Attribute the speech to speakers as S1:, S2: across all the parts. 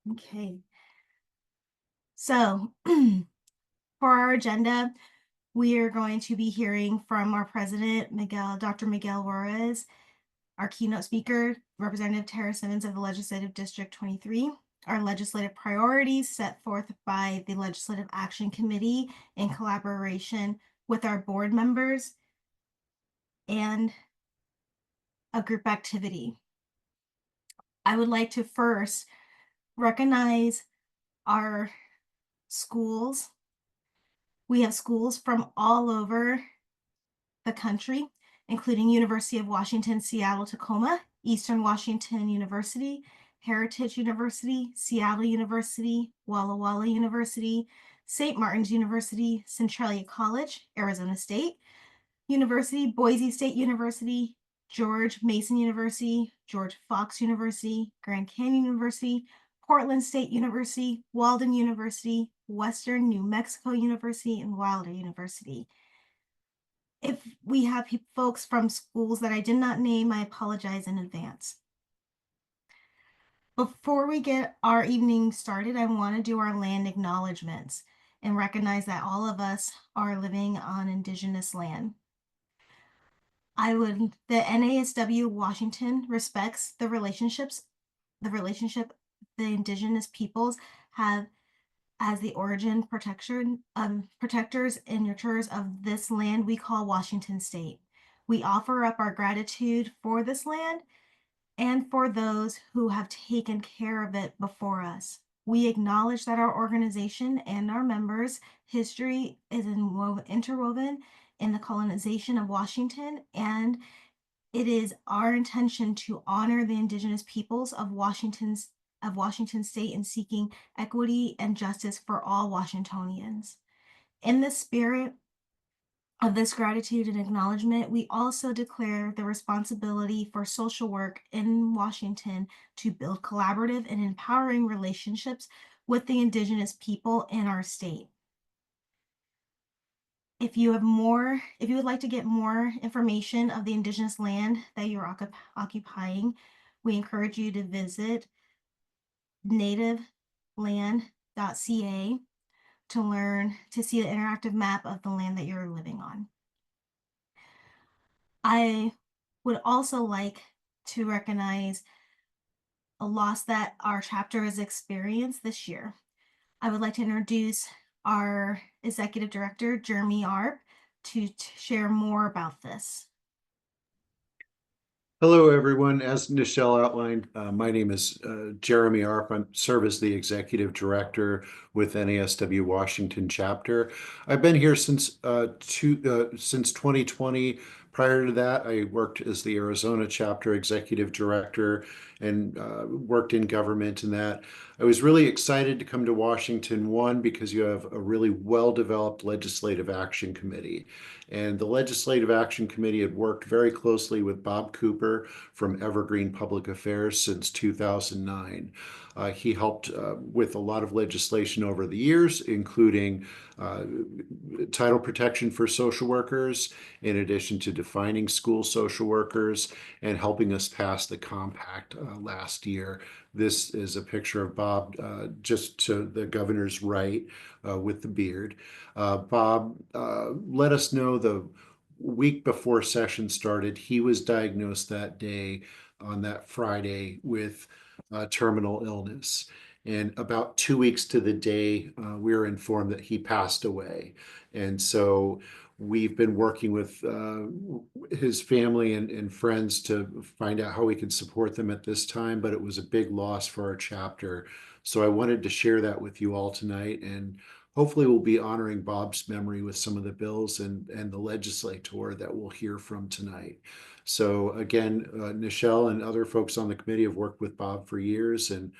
S1: Okay. So for our agenda, we are going to be hearing from our president, Dr. Miguel Juarez, our keynote speaker, Representative Tara Simmons of the Legislative District 23, our legislative priorities set forth by the Legislative Action Committee in collaboration with our board members, and a group activity. I would like to first recognize our schools. We have schools from all over the country, including University of Washington, Seattle-Tacoma, Eastern Washington University, Heritage University, Seattle University, Walla Walla University, St. Martin's University, Centralia College, Arizona State University, Boise State University, George Mason University, George Fox University, Grand Canyon University, Portland State University, Walden University, Western New Mexico University, and Wilder University. If we have folks from schools that I did not name, I apologize in advance. Before we get our evening started, I want to do our land acknowledgements and recognize that all of us are living on Indigenous land. The NASW Washington respects the relationship the Indigenous peoples have as the origin protectors and nurturers of this land we call Washington State. We offer up our gratitude for this land and for those who have taken care of it before us. We acknowledge that our organization and our members' history is interwoven in the colonization of Washington, and it is our intention to honor the Indigenous peoples of Washington State in seeking equity and justice for all Washingtonians. In the spirit of this gratitude and acknowledgement, we also declare the responsibility for social work in Washington to build collaborative and empowering relationships with the Indigenous people in our state. If you would like to get more information of the Indigenous land that you're occupying, we encourage you to visit nativeland.ca to see the interactive map of the land that you're living on. I would also like to recognize a loss that our chapter has experienced this year. I would like to introduce our Executive Director, Jeremy Arp, to share more about this.
S2: Hello, everyone. As Nichelle outlined, my name is Jeremy Arp. I serve as the Executive Director with NASW Washington Chapter. I've been here since 2020. Prior to that, I worked as the Arizona Chapter Executive Director and worked in government in that. I was really excited to come to Washington, one, because you have a really well-developed Legislative Action Committee. And the Legislative Action Committee had worked very closely with Bob Cooper from Evergreen Public Affairs since 2009. He helped with a lot of legislation over the years, including title protection for social workers, in addition to defining school social workers and helping us pass the compact last year. This is a picture of Bob just to the governor's right with the beard. Bob let us know the week before session started, he was diagnosed that day on that Friday with terminal illness. And about 2 weeks to the day, we were informed that he passed away. And so we've been working with his family and friends to find out how we can support them at this time, but it was a big loss for our chapter. So I wanted to share that with you all tonight, and hopefully we'll be honoring Bob's memory with some of the bills and the legislator that we'll hear from tonight. So again, Nichelle and other folks on the committee have worked with Bob for years, and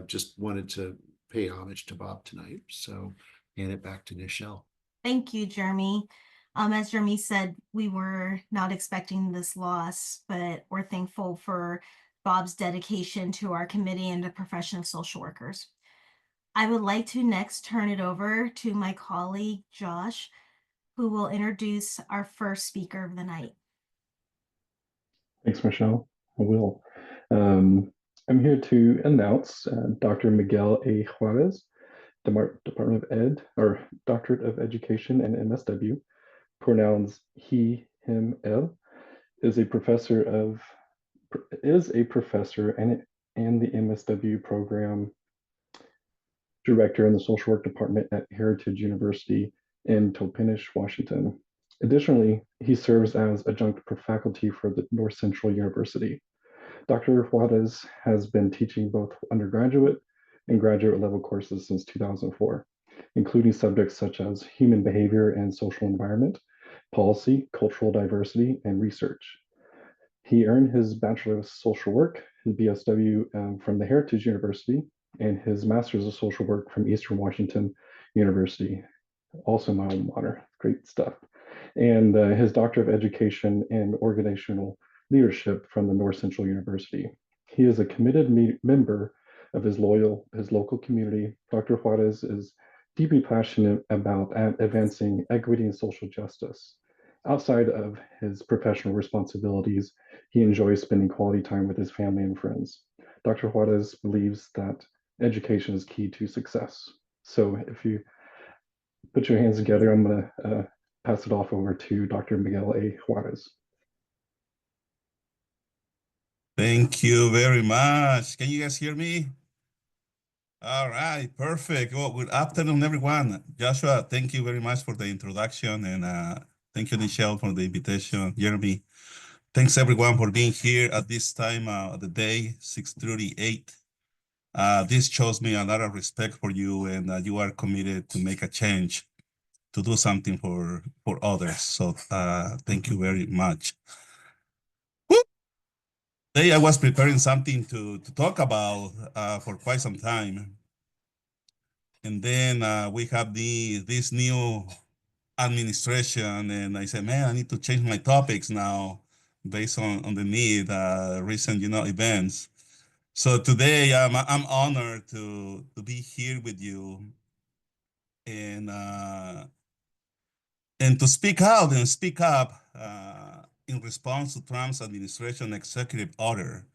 S2: just wanted to pay homage to Bob tonight. So hand it back to Nichelle.
S1: Thank you, Jeremy. As Jeremy said, we were not expecting this loss, but we're thankful for Bob's dedication to our committee and the profession of social workers. I would like to next turn it over to my colleague, Josh, who will introduce our first speaker of the night.
S3: Thanks, Michelle. I will. I'm here to announce Dr. Miguel A. Juarez, Department of Ed, or Doctorate of Education and MSW, pronouns he, him, el, is a professor of and the MSW program director in the social work department at Heritage University in Topinish, Washington. Additionally, he serves as adjunct faculty for the North Central University. Dr. Juarez has been teaching both undergraduate and graduate level courses since 2004, including subjects such as human behavior and social environment, policy, cultural diversity, and research. He earned his Bachelor of Social Work, his BSW from the Heritage University, and his Master's of Social Work from Eastern Washington University, also my alma mater. Great stuff. And his Doctor of Education and Organizational Leadership from the North Central University. He is a committed member of his local community. Dr. Juarez is deeply passionate about advancing equity and social justice. Outside of his professional responsibilities, he enjoys spending quality time with his family and friends. Dr. Juarez believes that education is key to success. So if you put your hands together, I'm going to pass it off over to Dr. Miguel A. Juarez.
S4: Thank you very much. Can you guys hear me? All right, perfect. Well, good afternoon, everyone. Joshua, thank you very much for the introduction, and thank you, Michelle, for the invitation. Jeremy, thanks everyone for being here at this time of the day, 6:38. This shows me a lot of respect for you, and you are committed to make a change, to do something for others. So thank you very much. Today I was preparing something to talk about for quite some time. And then we have this new administration, and I said, man, I need to change my topics now based on the need, recent, events. So today I'm honored to be here with you and to speak out and speak up in response to Trump's administration executive order.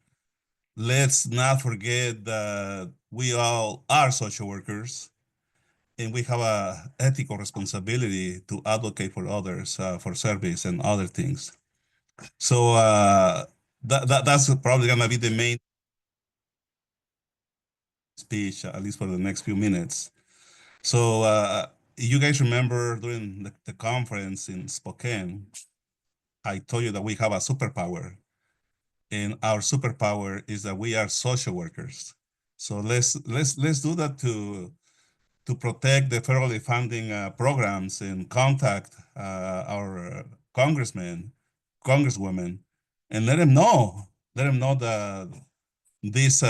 S4: Let's not forget that we all are social workers, and we have a ethical responsibility to advocate for others, for service and other things. So that's probably gonna be the main speech, at least for the next few minutes. So you guys remember during the conference in Spokane, I told you that we have a superpower, and our superpower is that we are social workers. So let's do that to protect the federally funding programs and contact our congressmen, congresswomen, and let them know that these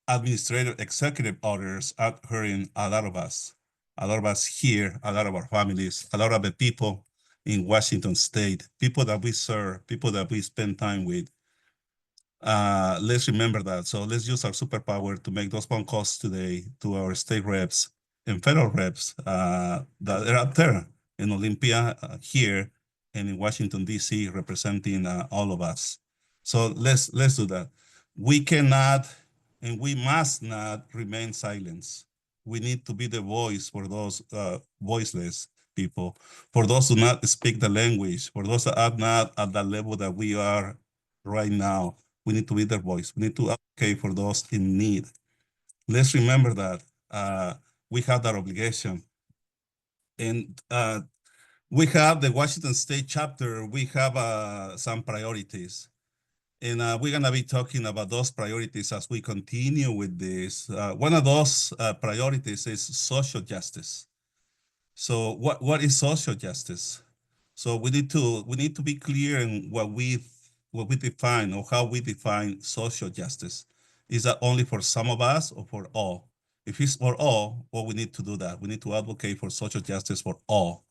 S4: administrative executive orders are hurting a lot of us here, a lot of our families, a lot of the people in Washington State, people that we serve, people that we spend time with. Let's remember that. So let's use our superpower to make those phone calls today to our state reps and federal reps that are up there in Olympia, here, and in Washington, D.C., representing all of us. So let's do that. We cannot and we must not remain silent. We need to be the voice for those voiceless people, for those who do not speak the language, for those that are not at the level that we are right now. We need to be their voice. We need to advocate for those in need. Let's remember that we have that obligation. And we have the Washington State chapter. We have some priorities. And we're going to be talking about those priorities as we continue with this. One of those priorities is social justice. So what is social justice? So we need to be clear in what we define, or how we define social justice. Is that only for some of us or for all? If it's for all, well, we need to do that. We need to advocate for social justice for all.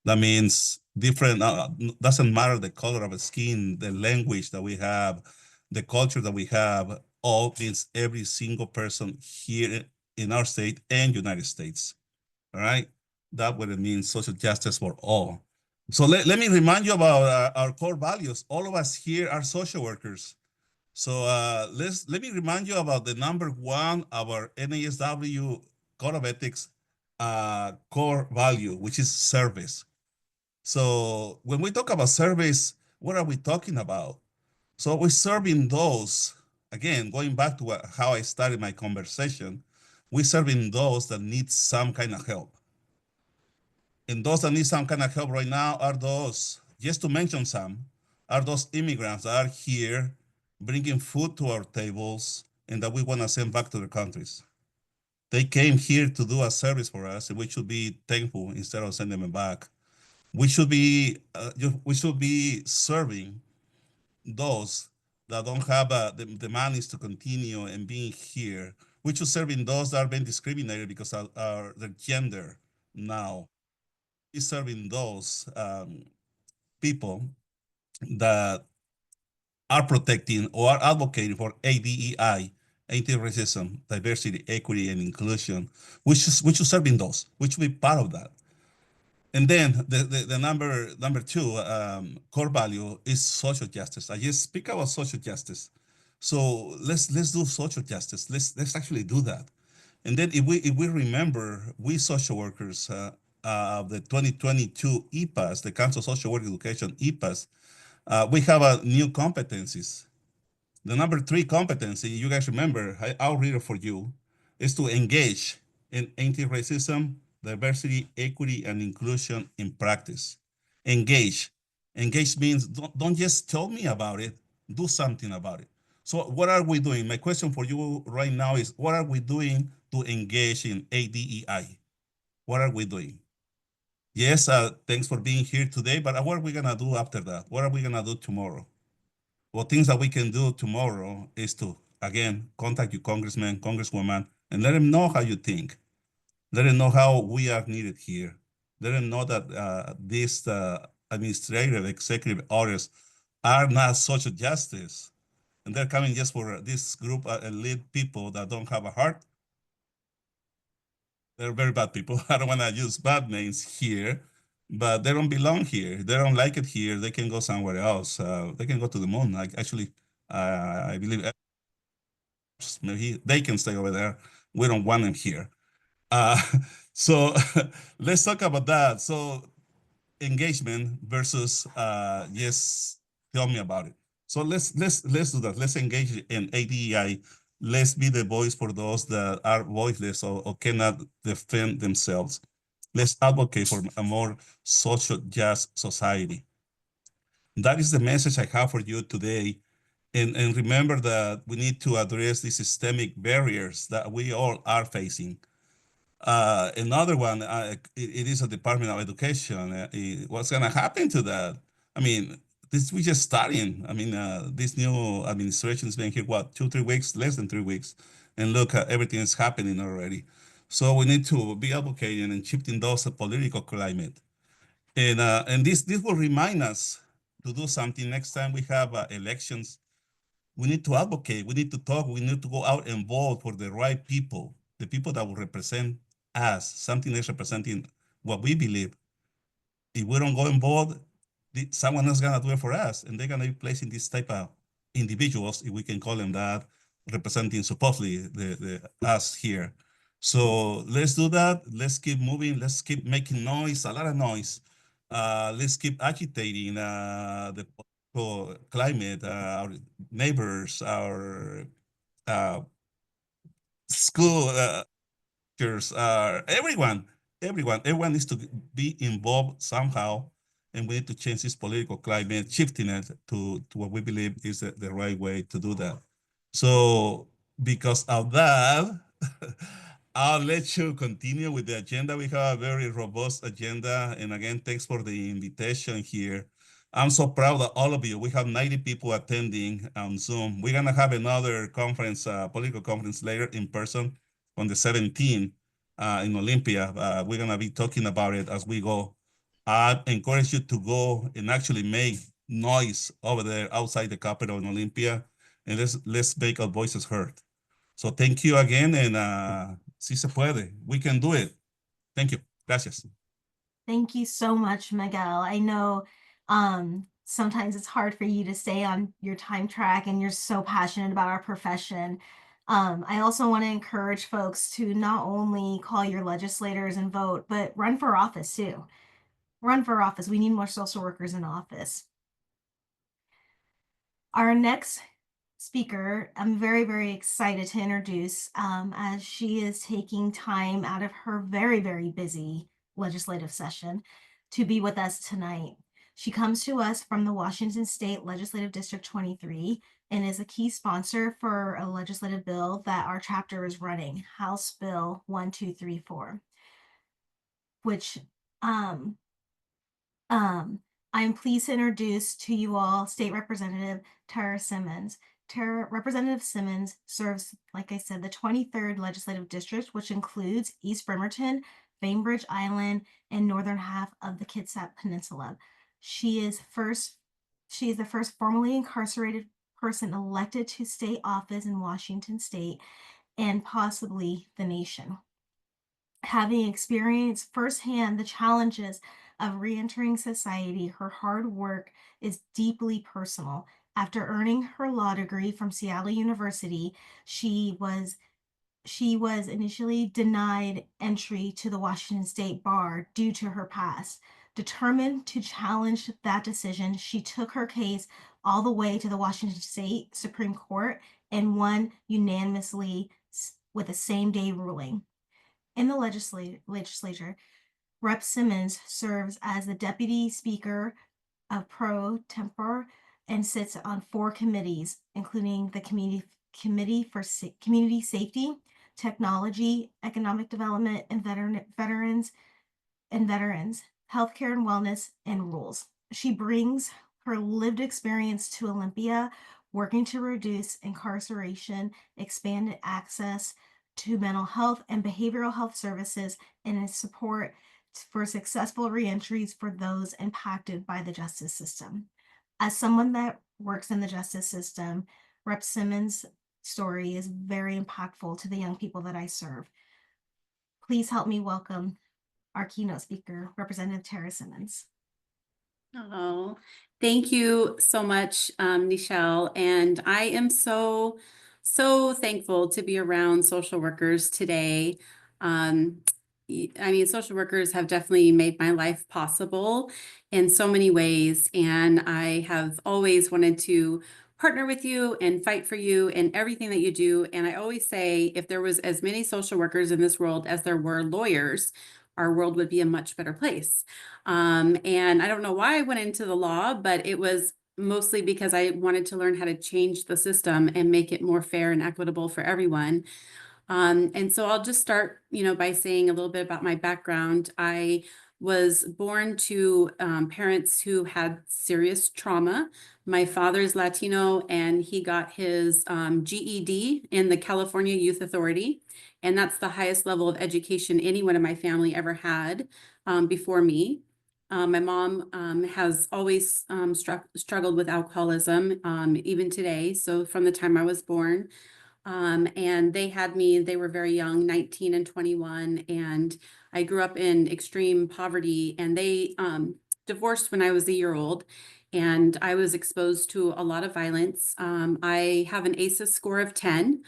S4: That means different, doesn't matter the color of the skin, the language that we have, the culture that we have, all means every single person here in our state and United States. All right? That what it means, social justice for all. So let me remind you about our core values. All of us here are social workers. So let me remind you about the number one, our NASW Code of Ethics core value, which is service. So when we talk about service, what are we talking about? So we're serving those, again, going back to how I started my conversation, we're serving those that need some kind of help. And those that need some kind of help right now are those, just to mention some, are those immigrants that are here bringing food to our tables and that we want to send back to their countries. They came here to do a service for us, and we should be thankful instead of sending them back. We should be serving those that don't have the monies to continue and being here. We should serving those that are being discriminated because of their gender now. We're serving those people that are protecting or are advocating for ADEI, anti-racism, diversity, equity, and inclusion. We should serving those. We should be part of that. And then the number two core value is social justice. I just speak about social justice. So let's do social justice. Let's actually do that. And then if we remember, we social workers the 2022 EPAS, the Council of Social Work Education EPAS, we have new competencies. The number three competency, you guys remember, I'll read it for you, is to engage in anti-racism, diversity, equity, and inclusion in practice. Engage. Engage means don't just tell me about it, do something about it. So what are we doing? My question for you right now is, what are we doing to engage in ADEI? What are we doing? Yes, thanks for being here today, but what are we gonna do after that? What are we gonna do tomorrow? Well, things that we can do tomorrow is to, again, contact your congressman, congresswoman, and let them know how you think. Let them know how we are needed here. Let them know that these administrative, executive orders are not social justice. And they're coming just for this group of elite people that don't have a heart. They're very bad people. I don't want to use bad names here, but they don't belong here. They don't like it here. They can go somewhere else. They can go to the moon. I believe maybe they can stay over there. We don't want them here. Uh, so let's talk about that. So engagement versus yes, tell me about it. So let's do that. Let's engage in ADEI. Let's be the voice for those that are voiceless or cannot defend themselves. Let's advocate for a more social just society. That is the message I have for you today. And remember that we need to address the systemic barriers that we all are facing. Another one, it is a Department of Education. What's going to happen to that? I mean, we just starting. I mean, this new administration has been here, what, 2-3 weeks, less than 3 weeks. And look, everything is happening already. So we need to be advocating and shifting those political climate. And this will remind us to do something next time we have elections. We need to advocate, we need to talk, we need to go out and vote for the right people, the people that will represent us, something that's representing what we believe. If we don't go and vote, someone else is gonna do it for us, and they're gonna be placing this type of individuals, if we can call them that, representing supposedly the us here. So let's do that. Let's keep moving. Let's keep making noise, a lot of noise. Let's keep agitating the political climate, our neighbors, our school teachers, everyone needs to be involved somehow, and we need to change this political climate, shifting it to what we believe is the right way to do that. So because of that, I'll let you continue with the agenda. We have a very robust agenda. And again, thanks for the invitation here. I'm so proud of all of you. We have 90 people attending on Zoom. We're gonna have another conference, political conference later in person on the 17th in Olympia. We're gonna be talking about it as we go. I encourage you to go and actually make noise over there outside the Capitol in Olympia, and let's make our voices heard. So thank you again, and si se puede, we can do it. Thank you. Gracias.
S1: Thank you so much, Miguel. I know sometimes it's hard for you to stay on your time track and you're so passionate about our profession. I also want to encourage folks to not only call your legislators and vote, but run for office too. Run for office. We need more social workers in office. Our next speaker, I'm very, very excited to introduce, as she is taking time out of her very, very busy legislative session to be with us tonight. She comes to us from the Washington State Legislative District 23 and is a key sponsor for a legislative bill that our chapter is running, House Bill 1234, which I'm pleased to introduce to you all State Representative Tara Simmons. Representative Simmons serves, like I said, the 23rd Legislative District, which includes East Bremerton, Bainbridge Island, and northern half of the Kitsap Peninsula. She is the first formally incarcerated person elected to state office in Washington State and possibly the nation. Having experienced firsthand the challenges of re-entering society, her hard work is deeply personal. After earning her law degree from Seattle University, she was initially denied entry to the Washington State Bar due to her past. Determined to challenge that decision, she took her case all the way to the Washington State Supreme Court and won unanimously with a same-day ruling. In the legislature, Rep. Simmons serves as the Deputy Speaker of Pro Tempore and sits on 4 committees, including the Committee for Community Safety, Technology, Economic Development, and Veterans, Healthcare and Wellness, and Rules. She brings her lived experience to Olympia, working to reduce incarceration, expand access to mental health and behavioral health services, and support for successful reentries for those impacted by the justice system. As someone that works in the justice system, Rep. Simmons' story is very impactful to the young people that I serve. Please help me welcome our keynote speaker, Representative Tara Simmons.
S5: Oh, thank you so much, Nichelle. And I am so thankful to be around social workers today. I mean, social workers have definitely made my life possible in so many ways. And I have always wanted to partner with you and fight for you in everything that you do. And I always say, if there was as many social workers in this world as there were lawyers, our world would be a much better place. And I don't know why I went into the law, but it was mostly because I wanted to learn how to change the system and make it more fair and equitable for everyone. And so I'll just start, by saying a little bit about my background. I was born to parents who had serious trauma. My father's Latino, and he got his GED in the California Youth Authority. And that's the highest level of education anyone in my family ever had before me. My mom has always struggled with alcoholism, even today. So from the time I was born. And they had me, they were very young, 19 and 21. And I grew up in extreme poverty, and they divorced when I was a year old. And I was exposed to a lot of violence. I have an ACEs score of 10,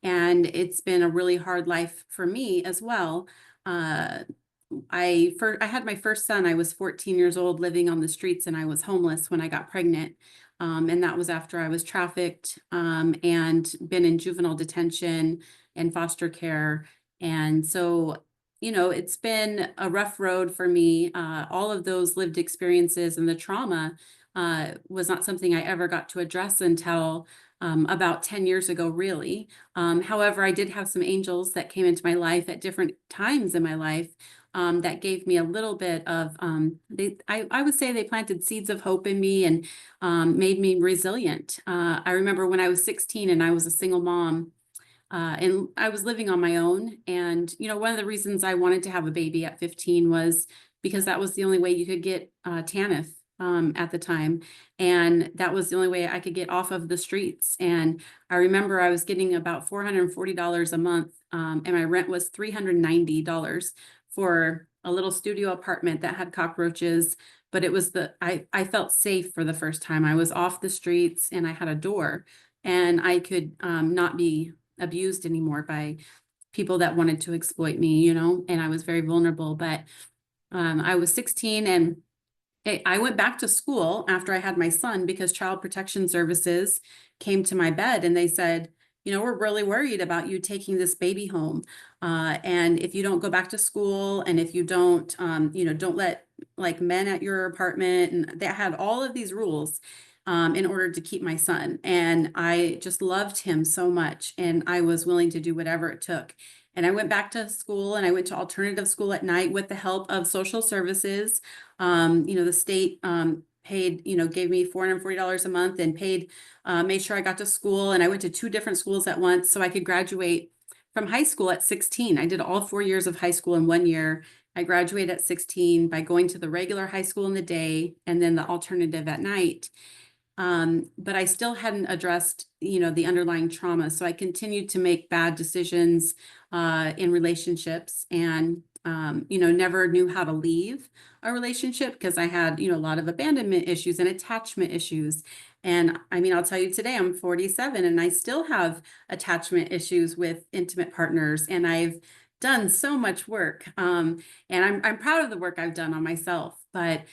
S5: and it's been a really hard life for me as well. I had my first son. I was 14 years old, living on the streets, and I was homeless when I got pregnant. And that was after I was trafficked and been in juvenile detention and foster care. And so, it's been a rough road for me. All of those lived experiences and the trauma was not something I ever got to address until about 10 years ago, really. However, I did have some angels that came into my life at different times in my life that gave me a little bit of, I would say they planted seeds of hope in me and made me resilient. I remember when I was 16 and I was a single mom, and I was living on my own. And, one of the reasons I wanted to have a baby at 15 was because that was the only way you could get TANF at the time. And that was the only way I could get off of the streets. And I remember I was getting about $440 a month, and my rent was $390 for a little studio apartment that had cockroaches, but it was I felt safe for the first time. I was off the streets and I had a door, and I could not be abused anymore by people that wanted to exploit me, you know, and I was very vulnerable. But I was 16 and I went back to school after I had my son because Child Protection Services came to my bed and they said, you know, we're really worried about you taking this baby home. And if you don't go back to school and if you don't, you know, don't let like men at your apartment, and they had all of these rules in order to keep my son. And I just loved him so much. And I was willing to do whatever it took. And I went back to school and I went to alternative school at night with the help of social services. You know, the state paid, you know, gave me $440 a month and paid, made sure I got to school. And I went to 2 different schools at once so I could graduate from high school at 16. I did all 4 years of high school in 1 year. I graduated at 16 by going to the regular high school in the day and then the alternative at night. But I still hadn't addressed, you know, the underlying trauma. So I continued to make bad decisions in relationships and, you know, never knew how to leave a relationship because I had, you know, a lot of abandonment issues and attachment issues. And I mean, I'll tell you today, I'm 47 and I still have attachment issues with intimate partners. And I've done so much work. And I'm proud of the work I've done on myself. But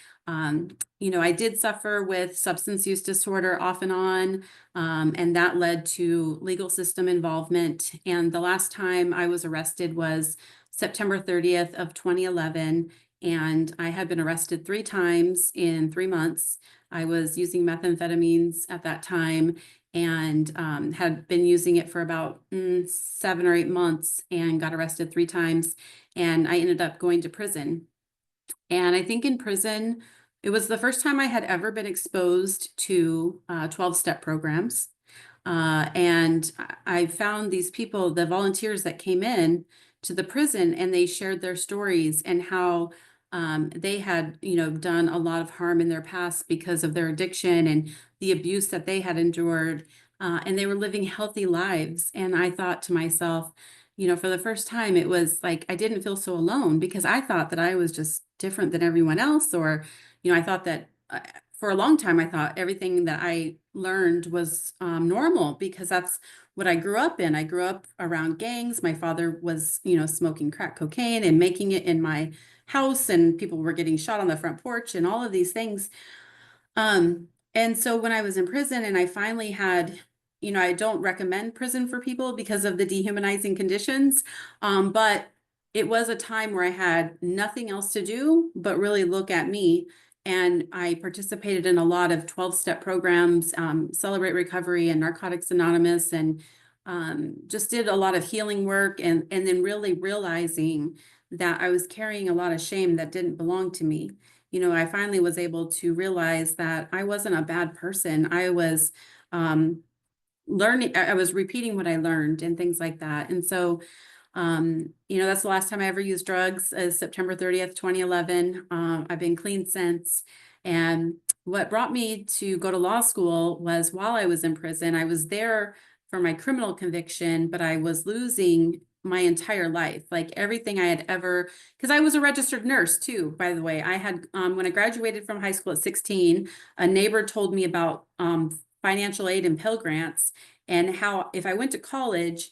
S5: you know, I did suffer with substance use disorder off and on, and that led to legal system involvement. And the last time I was arrested was September 30th of 2011, and I had been arrested 3 times in 3 months. I was using methamphetamines at that time and had been using it for about 7 or 8 months and got arrested 3 times. And I ended up going to prison. And I think in prison, it was the first time I had ever been exposed to 12-step programs. And I found these people, the volunteers that came in to the prison, and they shared their stories and how they had, you know, done a lot of harm in their past because of their addiction and the abuse that they had endured. And they were living healthy lives. And I thought to myself, you know, for the first time, it was like I didn't feel so alone because I thought that I was just different than everyone else. Or, you know, I thought that for a long time, I thought everything that I learned was normal because that's what I grew up in. I grew up around gangs. My father was, you know, smoking crack cocaine and making it in my house, and people were getting shot on the front porch and all of these things. And so when I was in prison and I finally had, you know, I don't recommend prison for people because of the dehumanizing conditions. But it was a time where I had nothing else to do but really look at me. And I participated in a lot of 12-step programs, Celebrate Recovery and Narcotics Anonymous, and just did a lot of healing work and then really realizing that I was carrying a lot of shame that didn't belong to me. You know, I finally was able to realize that I wasn't a bad person. I was learning, I was repeating what I learned and things like that. And so, you know, that's the last time I ever used drugs is September 30th, 2011. I've been clean since. And what brought me to go to law school was while I was in prison, I was there for my criminal conviction, but I was losing my entire life, like everything I had ever, because I was a registered nurse too, by the way. I had, when I graduated from high school at 16, a neighbor told me about financial aid and Pell Grants and how if I went to college,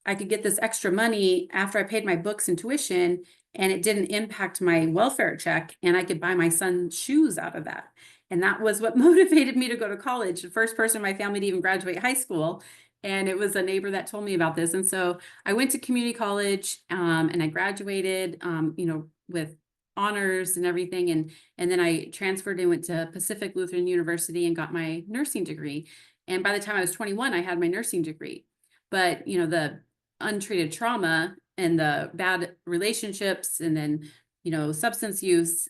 S5: I could get this extra money after I paid my books and tuition, and it didn't impact my welfare check, and I could buy my son shoes out of that. And that was what motivated me to go to college. The first person in my family to even graduate high school. And it was a neighbor that told me about this. And so I went to community college and I graduated, you know, with honors and everything. And then I transferred and went to Pacific Lutheran University and got my nursing degree. And by the time I was 21, I had my nursing degree. But, you know, the untreated trauma and the bad relationships and then, you know, substance use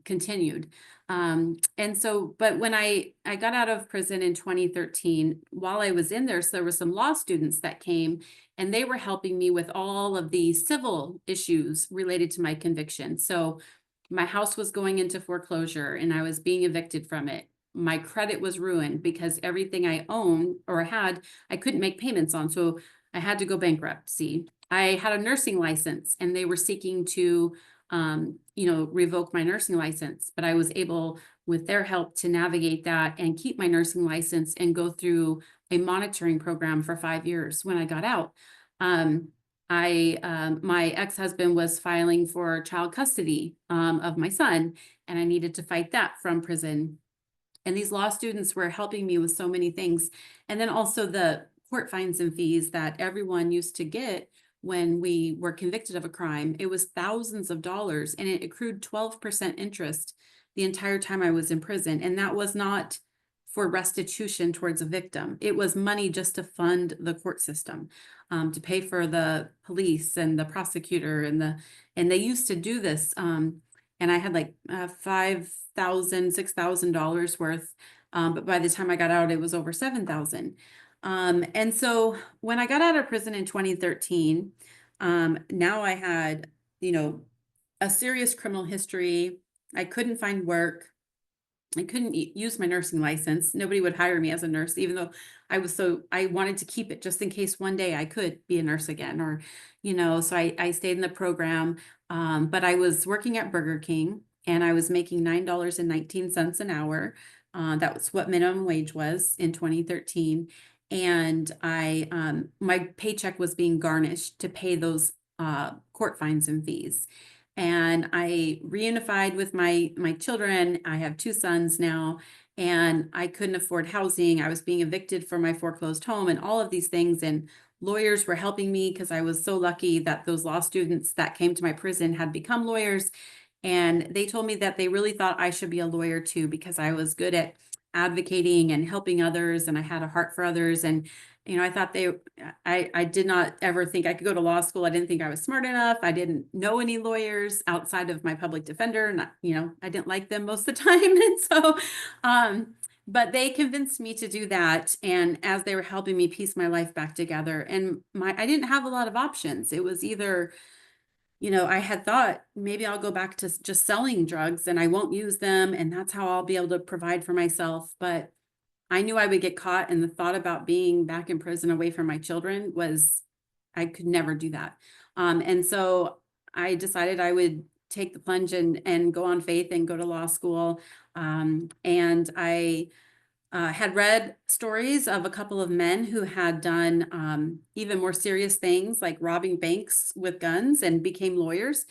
S5: continued. And so, but when I got out of prison in 2013, while I was in there, so there were some law students that came and they were helping me with all of the civil issues related to my conviction. So my house was going into foreclosure and I was being evicted from it. My credit was ruined because everything I owned or had, I couldn't make payments on. So I had to go bankruptcy. I had a nursing license and they were seeking to revoke my nursing license, but I was able, with their help, to navigate that and keep my nursing license and go through a monitoring program for 5 years when I got out. My ex-husband was filing for child custody of my son, and I needed to fight that from prison. And these law students were helping me with so many things. And then also the court fines and fees that everyone used to get when we were convicted of a crime. It was thousands of dollars, and it accrued 12% interest the entire time I was in prison. And that was not for restitution towards a victim. It was money just to fund the court system, to pay for the police and the prosecutor and they used to do this. And I had like $5,000, $6,000 worth. But by the time I got out, it was over 7,000. And so when I got out of prison in 2013, now I had, a serious criminal history. I couldn't find work. I couldn't use my nursing license. Nobody would hire me as a nurse, even though I wanted to keep it just in case one day I could be a nurse again, or, so I stayed in the program. But I was working at Burger King, and I was making $9.19 an hour. That was what minimum wage was in 2013. And my paycheck was being garnished to pay those court fines and fees. And I reunified with my children. I have 2 sons now, and I couldn't afford housing. I was being evicted from my foreclosed home and all of these things. And lawyers were helping me because I was so lucky that those law students that came to my prison had become lawyers. And they told me that they really thought I should be a lawyer too, because I was good at advocating and helping others, and I had a heart for others. And I thought I did not ever think I could go to law school. I didn't think I was smart enough. I didn't know any lawyers outside of my public defender. And, I didn't like them most of the time. And so, but they convinced me to do that. And as they were helping me piece my life back together, and I didn't have a lot of options. It was either, I had thought maybe I'll go back to just selling drugs and I won't use them, and that's how I'll be able to provide for myself. But I knew I would get caught, and the thought about being back in prison away from my children I could never do that. And so I decided I would take the plunge and go on faith and go to law school. And I had read stories of a couple of men who had done even more serious things, like robbing banks with guns, and became lawyers.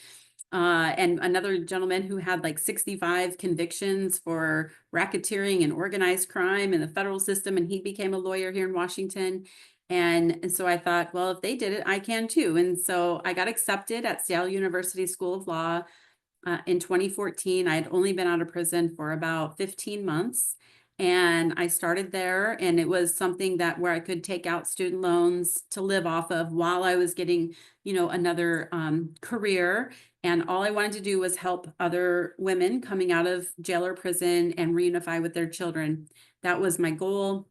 S5: And another gentleman who had like 65 convictions for racketeering and organized crime in the federal system, and he became a lawyer here in Washington. And so I thought, well, if they did it, I can too. And so I got accepted at Seattle University School of Law in 2014. I had only been out of prison for about 15 months. And I started there, and it was something where I could take out student loans to live off of while I was getting, another career. And all I wanted to do was help other women coming out of jail or prison and reunify with their children. That was my goal.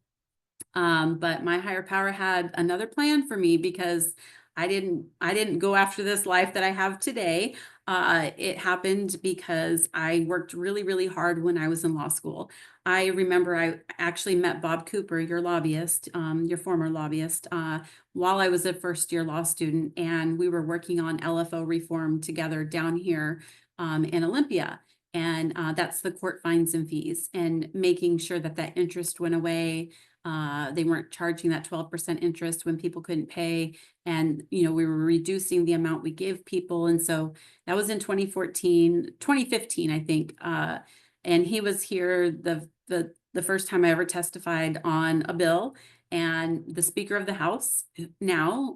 S5: But my higher power had another plan for me, because I didn't go after this life that I have today. It happened because I worked really, really hard when I was in law school. I remember I actually met Bob Cooper, your lobbyist, your former lobbyist, while I was a first-year law student, and we were working on LFO reform together down here in Olympia. And that's the court fines and fees, and making sure that interest went away. They weren't charging that 12% interest when people couldn't pay. And, we were reducing the amount we gave people. And so that was in 2015, I think. And he was here the first time I ever testified on a bill. And the Speaker of the House now,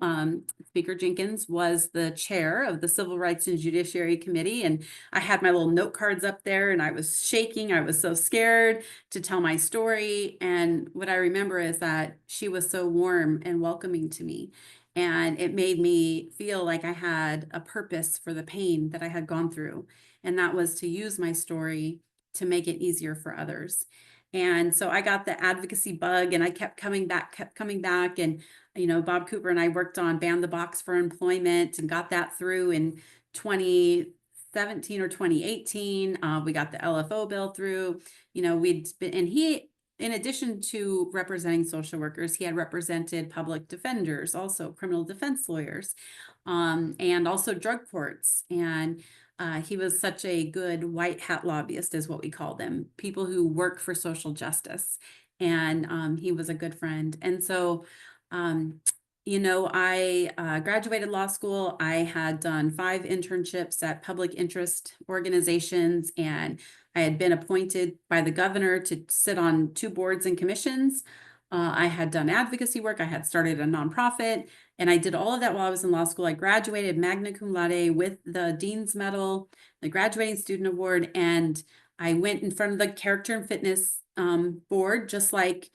S5: Speaker Jenkins, was the chair of the Civil Rights and Judiciary Committee. And I had my little note cards up there, and I was shaking. I was so scared to tell my story. And what I remember is that she was so warm and welcoming to me. And it made me feel like I had a purpose for the pain that I had gone through. And that was to use my story to make it easier for others. And so I got the advocacy bug, and I kept coming back. And, Bob Cooper and I worked on Ban the Box for Employment and got that through in 2017 or 2018. We got the LFO bill through. He, in addition to representing social workers, he had represented public defenders, also criminal defense lawyers, and also drug courts. And he was such a good white hat lobbyist, is what we call them, people who work for social justice. And he was a good friend. And so, you know, I graduated law school. I had done 5 internships at public interest organizations, and I had been appointed by the governor to sit on 2 boards and commissions. I had done advocacy work. I had started a nonprofit, and I did all of that while I was in law school. I graduated magna cum laude with the Dean's Medal, the Graduating Student Award, and I went in front of the Character and Fitness board, just like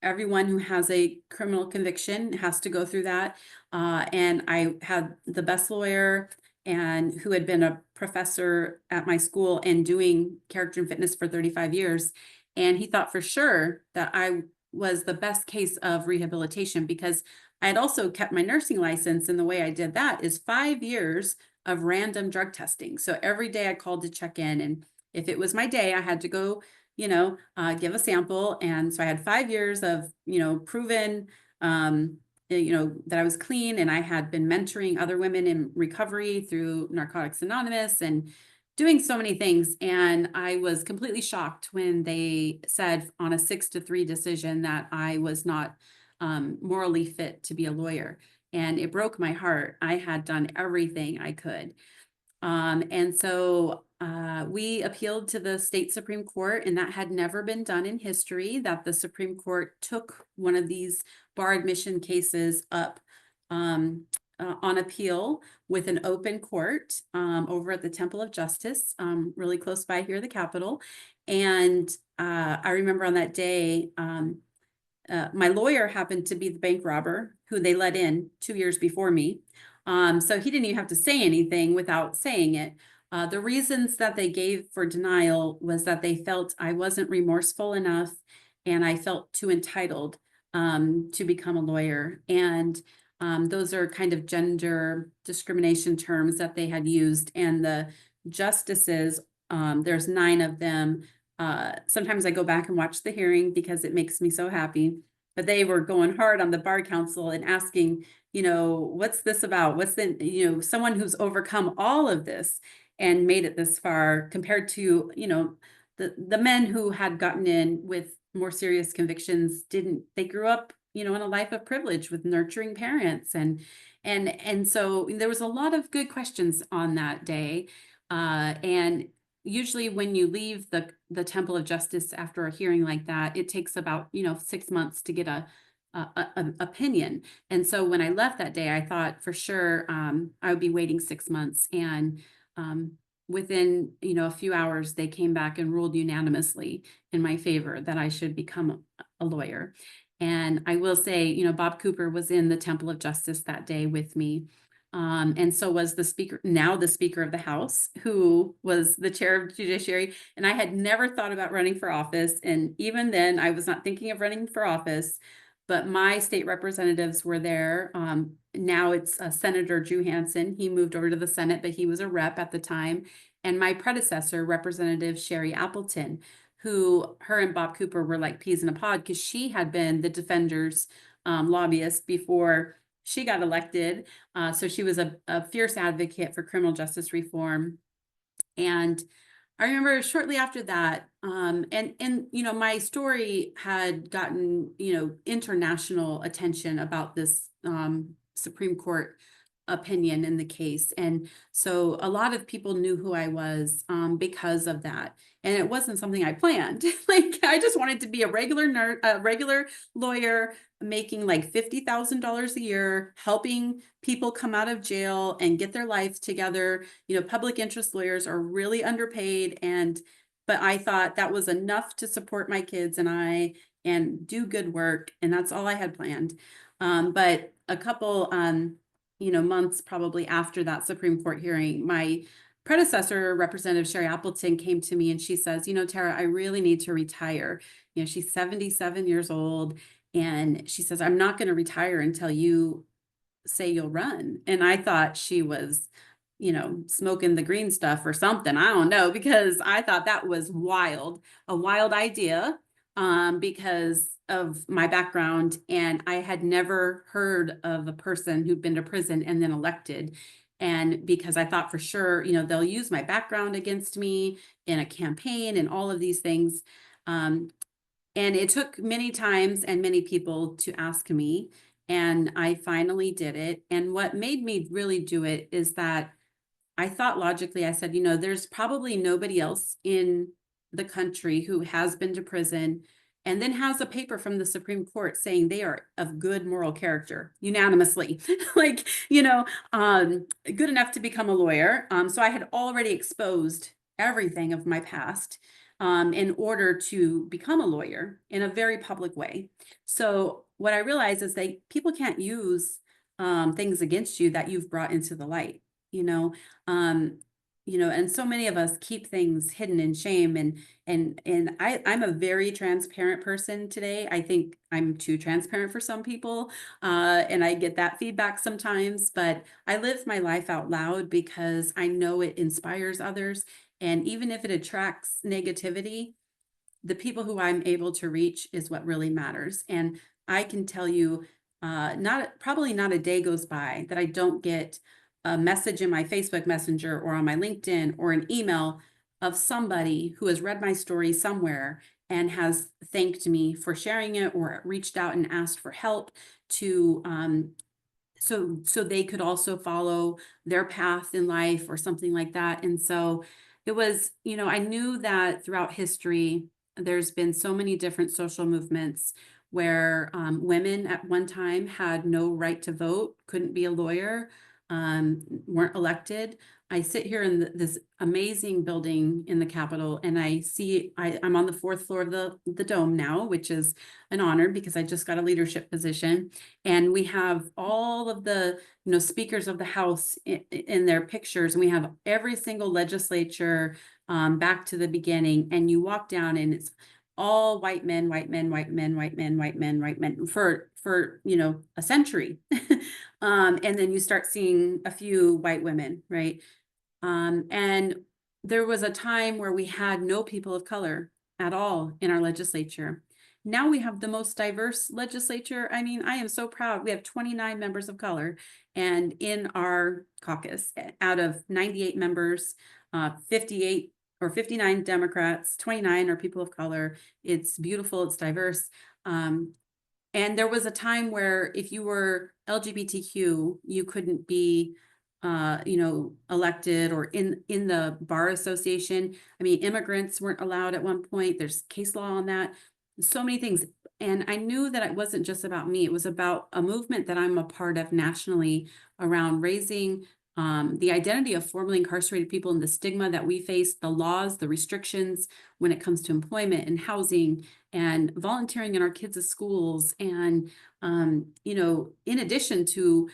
S5: everyone who has a criminal conviction has to go through that. And I had the best lawyer and who had been a professor at my school and doing character and fitness for 35 years. And he thought for sure that I was the best case of rehabilitation, because I had also kept my nursing license. And the way I did that is 5 years of random drug testing. So every day I called to check in, and if it was my day, I had to go, you know, give a sample. And so I had 5 years of, you know, proven, you know, that I was clean, and I had been mentoring other women in recovery through Narcotics Anonymous and doing so many things. And I was completely shocked when they said on a 6-3 decision that I was not morally fit to be a lawyer. And it broke my heart. I had done everything I could. And so we appealed to the state Supreme Court, and that had never been done in history, that the Supreme Court took one of these bar admission cases up on appeal with an open court over at the Temple of Justice, really close by here, the Capitol. And I remember on that day, my lawyer happened to be the bank robber who they let in 2 years before me. So he didn't even have to say anything without saying it. The reasons that they gave for denial was that they felt I wasn't remorseful enough and I felt too entitled to become a lawyer. And those are kind of gender discrimination terms that they had used. And the justices, there's 9 of them. Sometimes I go back and watch the hearing because it makes me so happy. But they were going hard on the bar counsel and asking, you know, what's this about? What's the, you know, someone who's overcome all of this and made it this far compared to, you know, the men who had gotten in with more serious convictions they grew up, you know, in a life of privilege with nurturing parents. And so there was a lot of good questions on that day. And usually when you leave the Temple of Justice after a hearing like that, it takes about, you know, 6 months to get an opinion. And so when I left that day, I thought for sure I would be waiting 6 months. And within, you know, a few hours, they came back and ruled unanimously in my favor that I should become a lawyer. And I will say, you know, Bob Cooper was in the Temple of Justice that day with me. And so was the speaker, now the Speaker of the House, who was the chair of Judiciary. And I had never thought about running for office. And even then, I was not thinking of running for office. But my state representatives were there. Now it's Senator Drew Hansen. He moved over to the Senate, but he was a rep at the time. And my predecessor, Representative Sherry Appleton, who her and Bob Cooper were like peas in a pod because she had been the defender's lobbyist before she got elected. So she was a fierce advocate for criminal justice reform. And I remember shortly after that, and you know, my story had gotten, you know, international attention about this Supreme Court opinion in the case. And so a lot of people knew who I was because of that. And it wasn't something I planned. Like I just wanted to be a regular lawyer making like $50,000 a year, helping people come out of jail and get their lives together. You know, public interest lawyers are really underpaid, but I thought that was enough to support my kids and do good work. And that's all I had planned. But a couple, you know, months probably after that Supreme Court hearing, my predecessor, Representative Sherry Appleton, came to me and she says, you know, Tara, I really need to retire. You know, she's 77 years old. And she says, I'm not going to retire until you say you'll run. And I thought she was, you know, smoking the green stuff or something. I don't know, because I thought that was a wild idea because of my background. And I had never heard of a person who'd been to prison and then elected. And because I thought for sure, they'll use my background against me in a campaign and all of these things. And it took many times and many people to ask me, and I finally did it. And what made me really do it is that I thought logically, I said, there's probably nobody else in the country who has been to prison and then has a paper from the Supreme Court saying they are of good moral character unanimously, like, good enough to become a lawyer. So I had already exposed everything of my past in order to become a lawyer in a very public way. So what I realized is that people can't use things against you that you've brought into the light. Um, and so many of us keep things hidden in shame, and I'm a very transparent person today. I think I'm too transparent for some people, and I get that feedback sometimes, but I live my life out loud because I know it inspires others. And even if it attracts negativity, the people who I'm able to reach is what really matters. And I can tell you, probably not a day goes by that I don't get a message in my Facebook Messenger or on my LinkedIn or an email of somebody who has read my story somewhere and has thanked me for sharing it or reached out and asked for help to so they could also follow their path in life or something like that. And so it was, I knew that throughout history, there's been so many different social movements where women at one time had no right to vote, couldn't be a lawyer, weren't elected. I sit here in this amazing building in the Capitol, and I see I'm on the 4th floor of the dome now, which is an honor because I just got a leadership position. And we have all of the speakers of the House in their pictures, and we have every single legislature back to the beginning. And you walk down, and it's all white men, white men, white men, white men, white men, white men for a century. And then you start seeing a few white women, right? And there was a time where we had no people of color at all in our legislature. Now we have the most diverse legislature. I mean, I am so proud. We have 29 members of color, and in our caucus, out of 98 members, 58 or 59 Democrats, 29 are people of color. It's beautiful, it's diverse. And there was a time where if you were LGBTQ, you couldn't be elected or in the bar association. I mean, immigrants weren't allowed at one point. There's case law on that. So many things. And I knew that it wasn't just about me. It was about a movement that I'm a part of nationally around raising the identity of formerly incarcerated people and the stigma that we face, the laws, the restrictions when it comes to employment and housing and volunteering in our kids' schools. And, in addition to,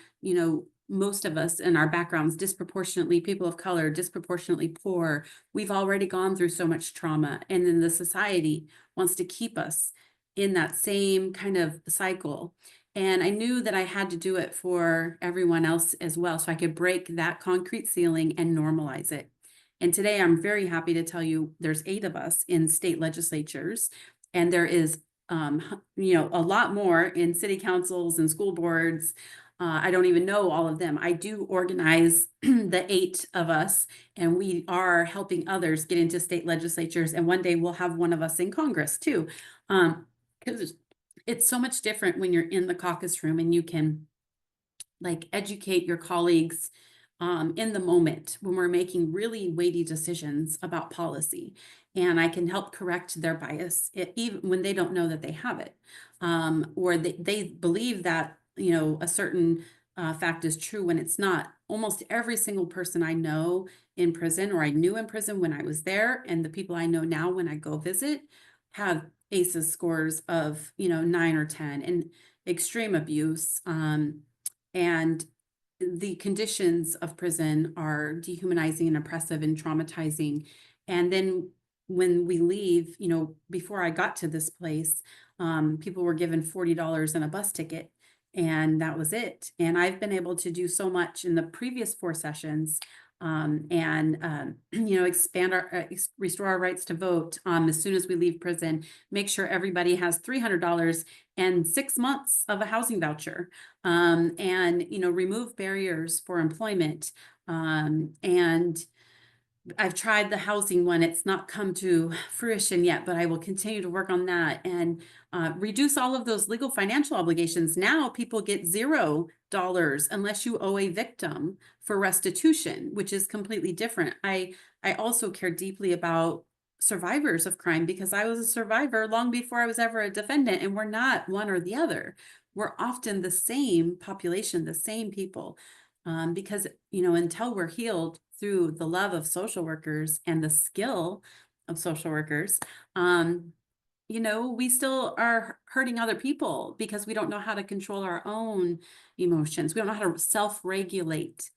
S5: most of us in our backgrounds, disproportionately people of color, disproportionately poor, we've already gone through so much trauma. And then the society wants to keep us in that same kind of cycle. And I knew that I had to do it for everyone else as well, so I could break that concrete ceiling and normalize it. And today I'm very happy to tell you there's 8 of us in state legislatures, and there is a lot more in city councils and school boards. I don't even know all of them. I do organize the 8 of us, and we are helping others get into state legislatures. And one day we'll have one of us in Congress too. Because it's so much different when you're in the caucus room and you can educate your colleagues in the moment when we're making really weighty decisions about policy. And I can help correct their bias even when they don't know that they have it, or they believe that a certain fact is true when it's not. Almost every single person I know in prison, or I knew in prison when I was there, and the people I know now when I go visit, have ACEs scores of 9 or 10 and extreme abuse. And the conditions of prison are dehumanizing and oppressive and traumatizing. And then when we leave, before I got to this place, people were given $40 and a bus ticket, and that was it. And I've been able to do so much in the previous 4 sessions expand restore our rights to vote as soon as we leave prison, make sure everybody has $300 and 6 months of a housing voucher, and, remove barriers for employment. And I've tried the housing one. It's not come to fruition yet, but I will continue to work on that and reduce all of those legal financial obligations. Now people get $0 unless you owe a victim for restitution, which is completely different. I also care deeply about survivors of crime because I was a survivor long before I was ever a defendant, and we're not one or the other. We're often the same population, the same people, because, until we're healed through the love of social workers and the skill of social workers, we still are hurting other people because we don't know how to control our own emotions. We don't know how to self-regulate.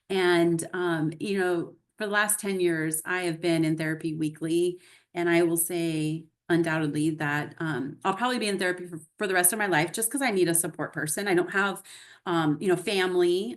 S5: And, for the last 10 years, I have been in therapy weekly, and I will say undoubtedly that I'll probably be in therapy for the rest of my life just because I need a support person. I don't have, family,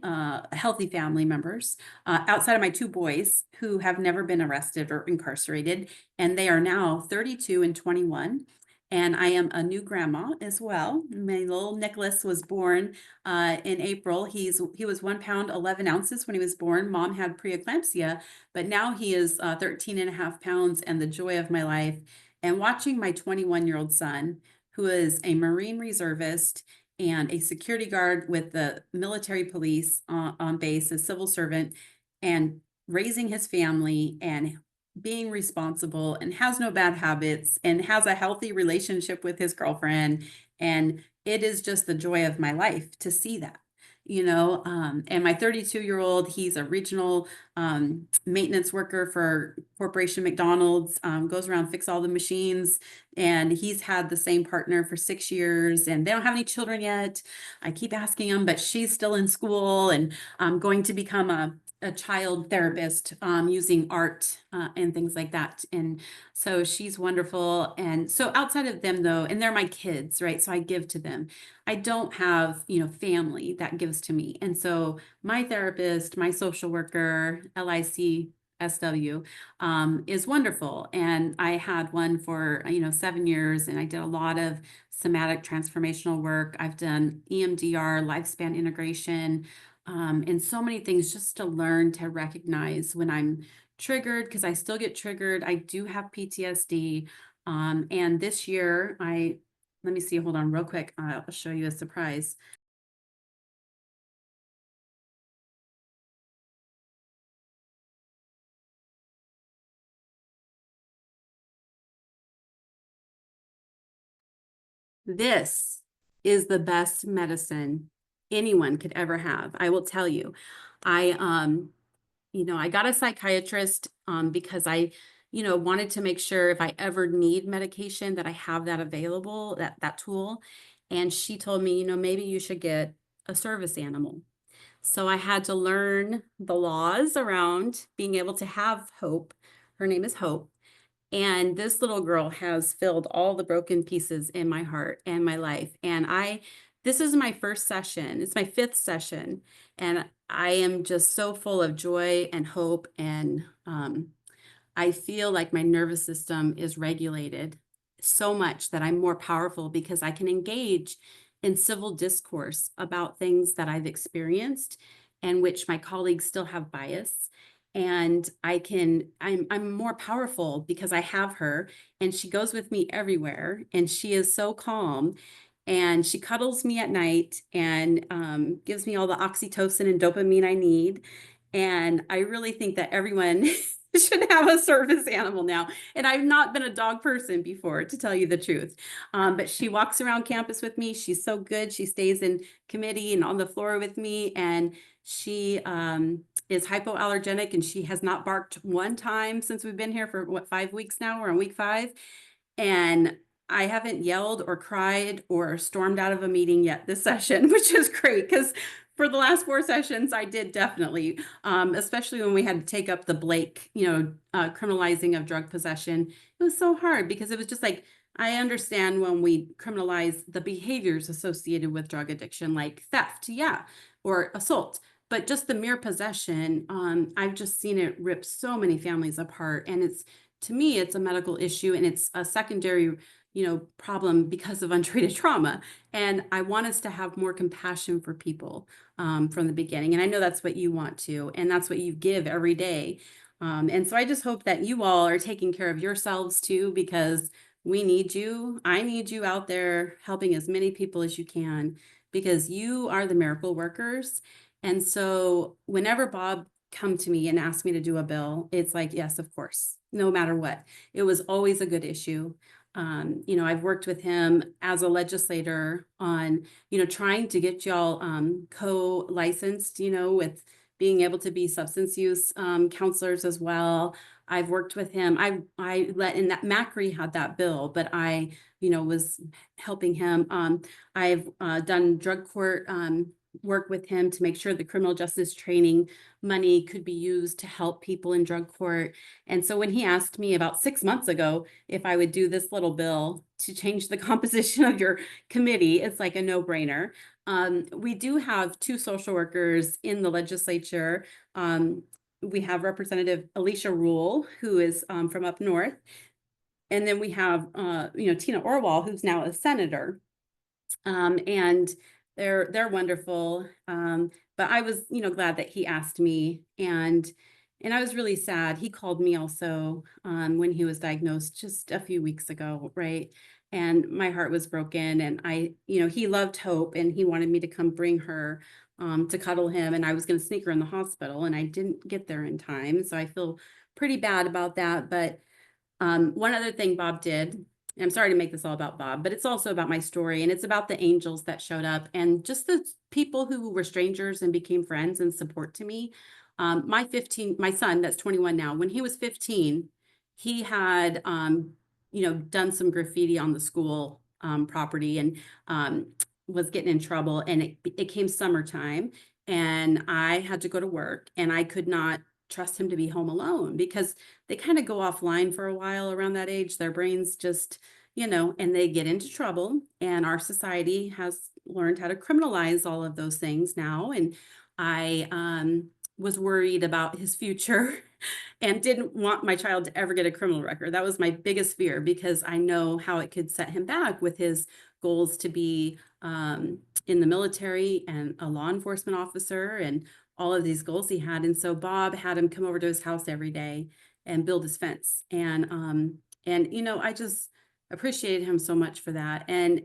S5: healthy family members outside of my 2 boys who have never been arrested or incarcerated, and they are now 32 and 21. And I am a new grandma as well. My little Nicholas was born in April. He was 1 pound, 11 ounces when he was born. Mom had preeclampsia, but now he is 13 and a half pounds and the joy of my life. And watching my 21-year-old son, who is a Marine reservist and a security guard with the military police on base, a civil servant, and raising his family and being responsible and has no bad habits and has a healthy relationship with his girlfriend. And it is just the joy of my life to see that. And my 32-year-old, he's a regional maintenance worker for Corporation McDonald's, goes around, fix all the machines. And he's had the same partner for 6 years, and they don't have any children yet. I keep asking him, but she's still in school and going to become a child therapist using art and things like that. And so she's wonderful. And so outside of them though, and they're my kids, right? So I give to them. I don't have, family that gives to me. And so my therapist, my social worker, NASW-WA, is wonderful. And I had one for, 7 years, and I did a lot of somatic transformational work. I've done EMDR, lifespan integration, and so many things just to learn to recognize when I'm triggered, because I still get triggered. I do have PTSD. And this year, let me see, hold on real quick. I'll show you a surprise. This is the best medicine anyone could ever have. I will tell you. I got a psychiatrist because I, wanted to make sure if I ever need medication that I have that available, that tool. And she told me, maybe you should get a service animal. So I had to learn the laws around being able to have Hope. Her name is Hope. And this little girl has filled all the broken pieces in my heart and my life. And this is my first session. It's my 5th session. And I am just so full of joy and hope. And I feel like my nervous system is regulated so much that I'm more powerful because I can engage in civil discourse about things that I've experienced and which my colleagues still have bias. And I'm more powerful because I have her, and she goes with me everywhere, and she is so calm, and she cuddles me at night and gives me all the oxytocin and dopamine I need. And I really think that everyone should have a service animal now. And I've not been a dog person before, to tell you the truth. But she walks around campus with me. She's so good. She stays in committee and on the floor with me. And she is hypoallergenic, and she has not barked one time since we've been here for 5 weeks now. We're on week 5. And I haven't yelled or cried or stormed out of a meeting yet this session, which is great because for the last 4 sessions, I did definitely, especially when we had to take up the Blake, criminalizing of drug possession. It was so hard because it was just like, I understand when we criminalize the behaviors associated with drug addiction, like theft, yeah, or assault. but just the mere possession, I've just seen it rip so many families apart. And to me, it's a medical issue, and it's a secondary, problem because of untreated trauma. And I want us to have more compassion for people from the beginning. And I know that's what you want to, and that's what you give every day. And so I just hope that you all are taking care of yourselves too, because we need you. I need you out there helping as many people as you can, because you are the miracle workers. And so whenever Bob come to me and asked me to do a bill, it's like, yes, of course, no matter what. It was always a good issue. I've worked with him as a legislator on, trying to get y'all co-licensed, with being able to be substance use counselors as well. I've worked with him. I let in that Macri had that bill, but I, was helping him. I've done drug court work with him to make sure the criminal justice training money could be used to help people in drug court. And so when he asked me about 6 months ago if I would do this little bill to change the composition of your committee, it's like a no-brainer. We do have 2 social workers in the legislature. We have Representative Alicia Rule, who is from up north. And then we have, Tina Orwell, who's now a senator. And they're wonderful. But I was, glad that he asked me, and I was really sad. He called me also when he was diagnosed just a few weeks ago, right? And my heart was broken, and he loved Hope, and he wanted me to come bring her to cuddle him, and I was going to sneak her in the hospital, and I didn't get there in time. So I feel pretty bad about that. But one other thing Bob did, and I'm sorry to make this all about Bob, but it's also about my story, and it's about the angels that showed up and just the people who were strangers and became friends and support to me. My son, that's 21 now, when he was 15, he had, done some graffiti on the school property, and was getting in trouble. And it came summertime, and I had to go to work, and I could not trust him to be home alone, because they kind of go offline for a while around that age. Their brains just, and they get into trouble. And our society has learned how to criminalize all of those things now. And I was worried about his future and didn't want my child to ever get a criminal record. That was my biggest fear, because I know how it could set him back with his goals to be in the military and a law enforcement officer and all of these goals he had. And so Bob had him come over to his house every day and build his fence. And I just appreciated him so much for that. And,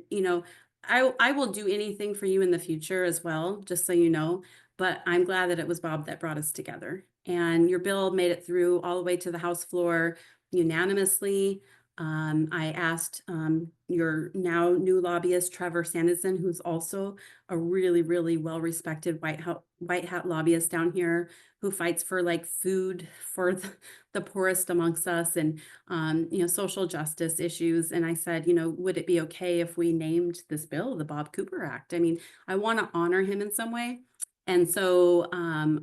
S5: I will do anything for you in the future as well, just so you know, but I'm glad that it was Bob that brought us together. And your bill made it through all the way to the House floor unanimously. I asked your now new lobbyist, Trevor Sanderson, who's also a really, really well-respected white hat lobbyist down here, who fights for like food for the poorest amongst us, and social justice issues. And I said, would it be okay if we named this bill the Bob Cooper Act? I mean, I want to honor him in some way. And so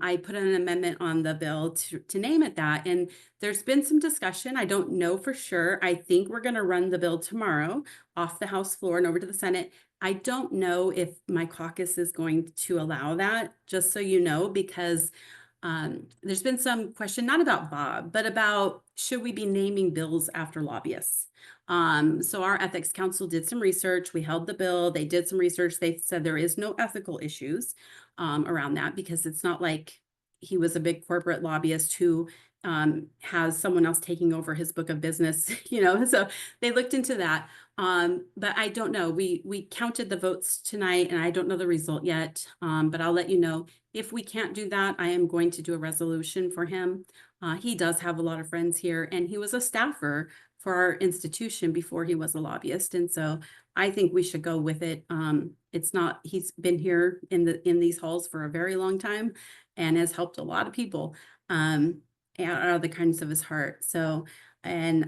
S5: I put an amendment on the bill to name it that. And there's been some discussion. I don't know for sure. I think we're going to run the bill tomorrow off the House floor and over to the Senate. I don't know if my caucus is going to allow that, just so you know, because there's been some question, not about Bob, but about should we be naming bills after lobbyists? So our ethics council did some research. We held the bill. They did some research. They said there is no ethical issues around that, because it's not like he was a big corporate lobbyist who has someone else taking over his book of business, so they looked into that. But I don't know. We counted the votes tonight, and I don't know the result yet. But I'll let you know. If we can't do that, I am going to do a resolution for him. He does have a lot of friends here, and he was a staffer for our institution before he was a lobbyist. And so I think we should go with it. He's been here in these halls for a very long time and has helped a lot of people out of the kindness of his heart. So, and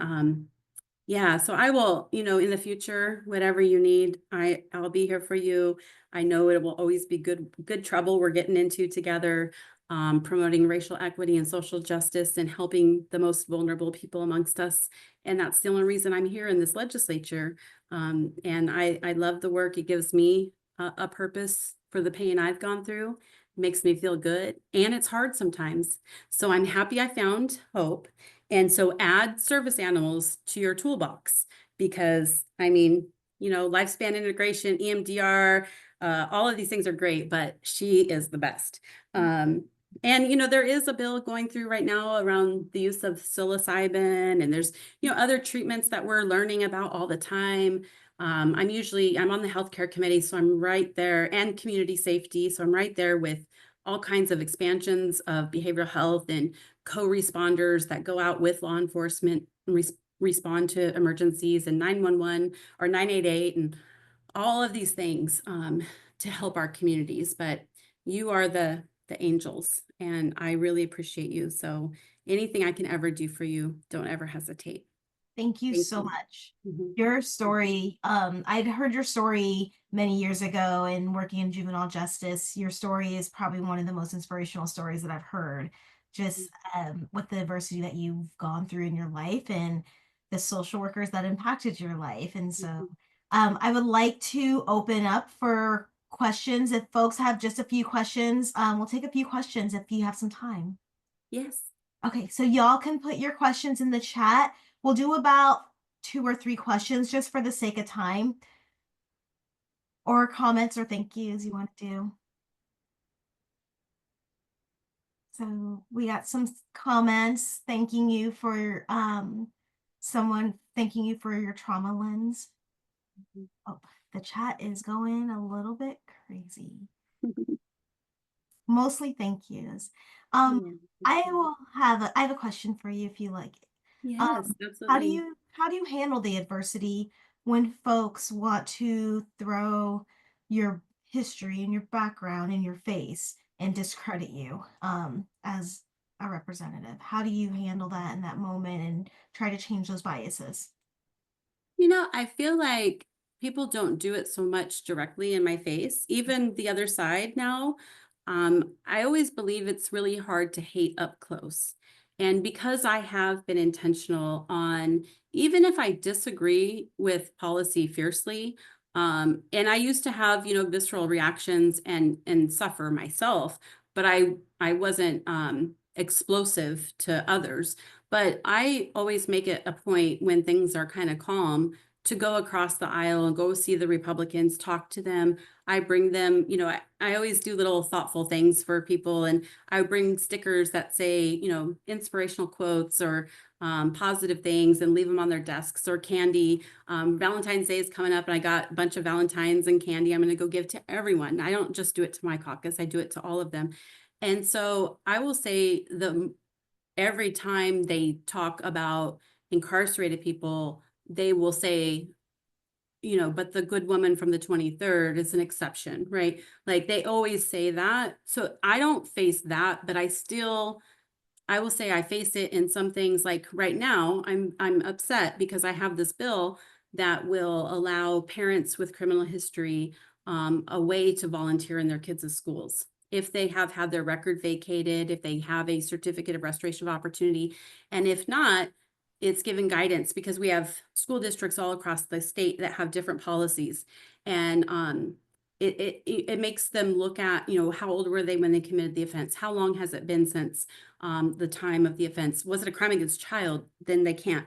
S5: so I will, in the future, whatever you need, I'll be here for you. I know it will always be good trouble we're getting into together, promoting racial equity and social justice and helping the most vulnerable people amongst us. And that's the only reason I'm here in this legislature. And I love the work. It gives me a purpose for the pain I've gone through. makes me feel good, and it's hard sometimes. So I'm happy I found hope. And so add service animals to your toolbox, because I mean, lifespan integration, EMDR, all of these things are great, but she is the best. And there is a bill going through right now around the use of psilocybin, and there's other treatments that we're learning about all the time. I'm on the healthcare committee, so I'm right there, and community safety, so I'm right there with all kinds of expansions of behavioral health and co-responders that go out with law enforcement and respond to emergencies, and 911 or 988 and all of these things to help our communities. But you are the angels, and I really appreciate you. So anything I can ever do for you, don't ever hesitate.
S1: Thank you
S5: Thank
S1: so
S5: you.
S1: much.
S5: Mhm.
S1: Your story, I'd heard your story many years ago and working in juvenile justice. Your story is probably one of the most inspirational stories that I've heard, just with the adversity that you've gone through in your life and the social workers that impacted your life. And so I would like to open up for questions. If folks have just a few questions, we'll take a few questions if you have some time.
S5: Yes.
S1: Okay, so y'all can put your questions in the chat. We'll do about 2 or 3 questions just for the sake of time, or comments or thank yous you want to do. So we got some comments thanking you for someone thanking you for your trauma lens. Oh, the chat is going a little bit crazy. Mostly thank yous.
S5: Yeah,
S1: I have a question for you if you like it.
S5: yes,
S1: How do
S5: absolutely.
S1: you handle the adversity when folks want to throw your history and your background in your face and discredit you as a representative? How do you handle that in that moment and try to change those biases?
S5: I feel like people don't do it so much directly in my face. Even the other side now, I always believe it's really hard to hate up close. And because I have been intentional on, even if I disagree with policy fiercely, and I used to have, visceral reactions and suffer myself, but I wasn't explosive to others. But I always make it a point when things are kind of calm to go across the aisle and go see the Republicans, talk to them. I bring them, I always do little thoughtful things for people. And I bring stickers that say, inspirational quotes or positive things, and leave them on their desks, or candy. Valentine's Day is coming up, and I got a bunch of Valentines and candy I'm going to go give to everyone. I don't just do it to my caucus, I do it to all of them. And so I will say every time they talk about incarcerated people, they will say, but the good woman from the 23rd is an exception, right? Like they always say that. So I don't face that, but I will say I face it in some things. Like right now, I'm upset because I have this bill that will allow parents with criminal history a way to volunteer in their kids' schools. If they have had their record vacated, if they have a certificate of restoration of opportunity, and if not, it's given guidance, because we have school districts all across the state that have different policies. And it makes them look at, how old were they when they committed the offense? How long has it been since the time of the offense? Was it a crime against child? Then they can't,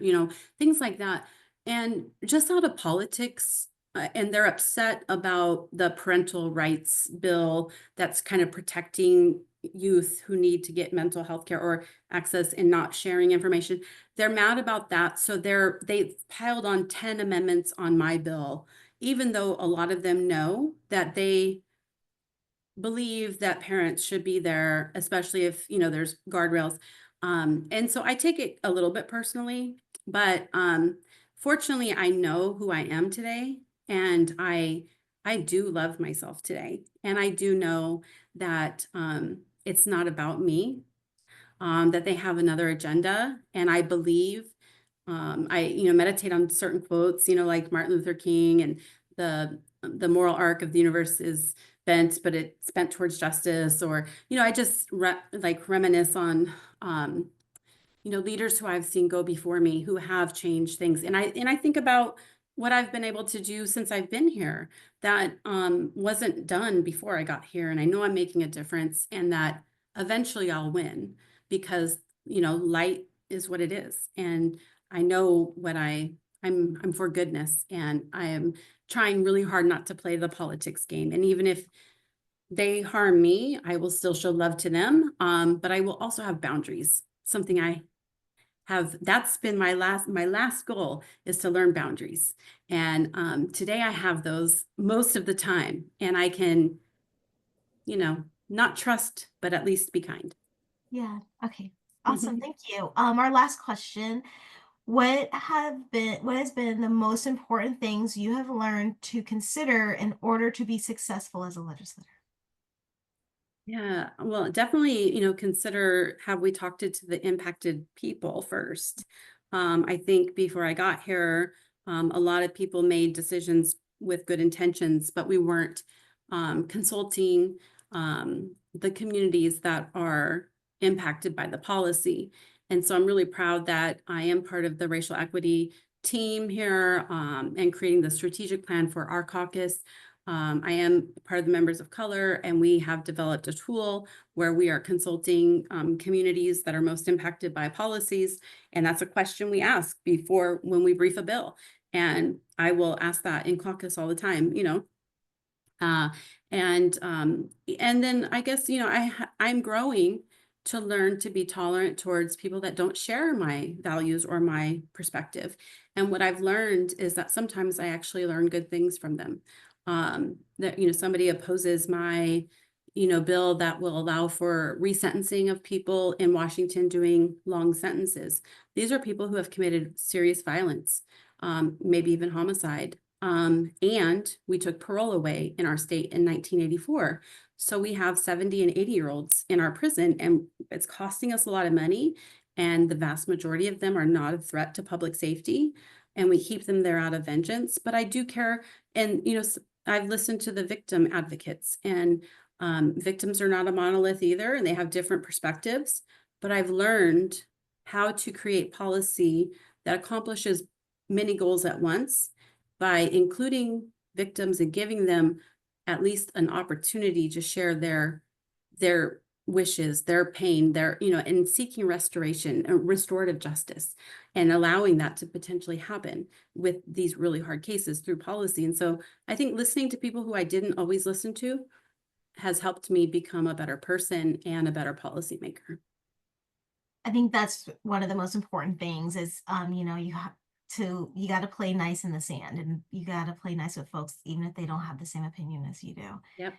S5: things like that. And just out of politics, and they're upset about the parental rights bill that's kind of protecting youth who need to get mental health care or access and not sharing information. They're mad about that. So they've piled on 10 amendments on my bill, even though a lot of them know that they believe that parents should be there, especially if, there's guardrails. And so I take it a little bit personally, but fortunately, I know who I am today, and I do love myself today. And I do know that it's not about me, that they have another agenda. And I believe, I, meditate on certain quotes, like Martin Luther King, and the moral arc of the universe is bent, but it's bent towards justice. Or, I just reminisce on, leaders who I've seen go before me who have changed things. And I think about what I've been able to do since I've been here that wasn't done before I got here. And I know I'm making a difference and that eventually I'll win because, light is what it is. And I know what I'm for goodness, and I am trying really hard not to play the politics game. And even if they harm me, I will still show love to them. But I will also have boundaries, something that's been my last goal, is to learn boundaries. And today I have those most of the time, and I can, not trust, but at least be kind.
S1: Yeah. Okay. Awesome. Thank you. Our last question. What has been the most important things you have learned to consider in order to be successful as a legislator?
S5: Yeah, well, definitely, consider, have we talked to the impacted people first? I think before I got here, a lot of people made decisions with good intentions, but we weren't consulting the communities that are impacted by the policy. And so I'm really proud that I am part of the racial equity team here and creating the strategic plan for our caucus. I am part of the Members of Color, and we have developed a tool where we are consulting communities that are most impacted by policies. And that's a question we ask when we brief a bill. And I will ask that in caucus all the time, uh, and then I guess, I'm growing to learn to be tolerant towards people that don't share my values or my perspective. And what I've learned is that sometimes I actually learn good things from them. That, somebody opposes my, bill that will allow for resentencing of people in Washington doing long sentences. These are people who have committed serious violence, maybe even homicide. And we took parole away in our state in 1984. So we have 70 and 80-year-olds in our prison, and it's costing us a lot of money. And the vast majority of them are not a threat to public safety. And we keep them there out of vengeance. But I do care. And, I've listened to the victim advocates, and victims are not a monolith either, and they have different perspectives. But I've learned how to create policy that accomplishes many goals at once by including victims and giving them at least an opportunity to share their wishes, their pain, and seeking restoration and restorative justice, and allowing that to potentially happen with these really hard cases through policy. And so I think listening to people who I didn't always listen to has helped me become a better person and a better policymaker.
S1: I think that's one of the most important things is, you got to play nice in the sand, and you got to play nice with folks, even if they don't have the same opinion as you do.
S5: Yep,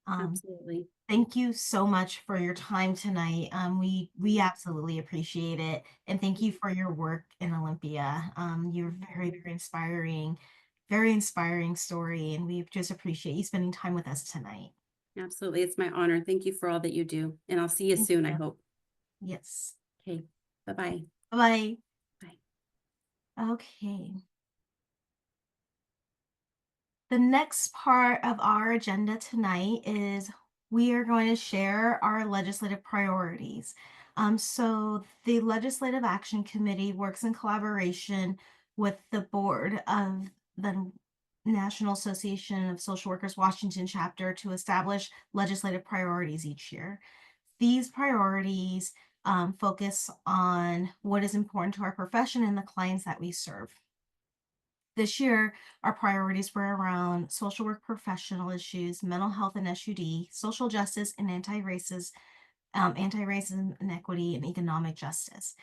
S1: Um,
S5: absolutely.
S1: Thank you so much for your time tonight. We absolutely appreciate it. And thank you for your work in Olympia. You're very inspiring story. And we just appreciate you spending time with us tonight.
S5: Absolutely. It's my honor. Thank you for all that you do. And I'll see you soon, I hope.
S1: Yes.
S5: Okay. Bye-bye.
S1: Bye.
S5: Bye.
S1: Okay. The next part of our agenda tonight is we are going to share our legislative priorities. So the Legislative Action Committee works in collaboration with the board of the National Association of Social Workers Washington chapter to establish legislative priorities each year. These priorities focus on what is important to our profession and the clients that we serve. This year, our priorities were around social work professional issues, mental health and SUD, social justice and anti-racism and equity, and economic justice.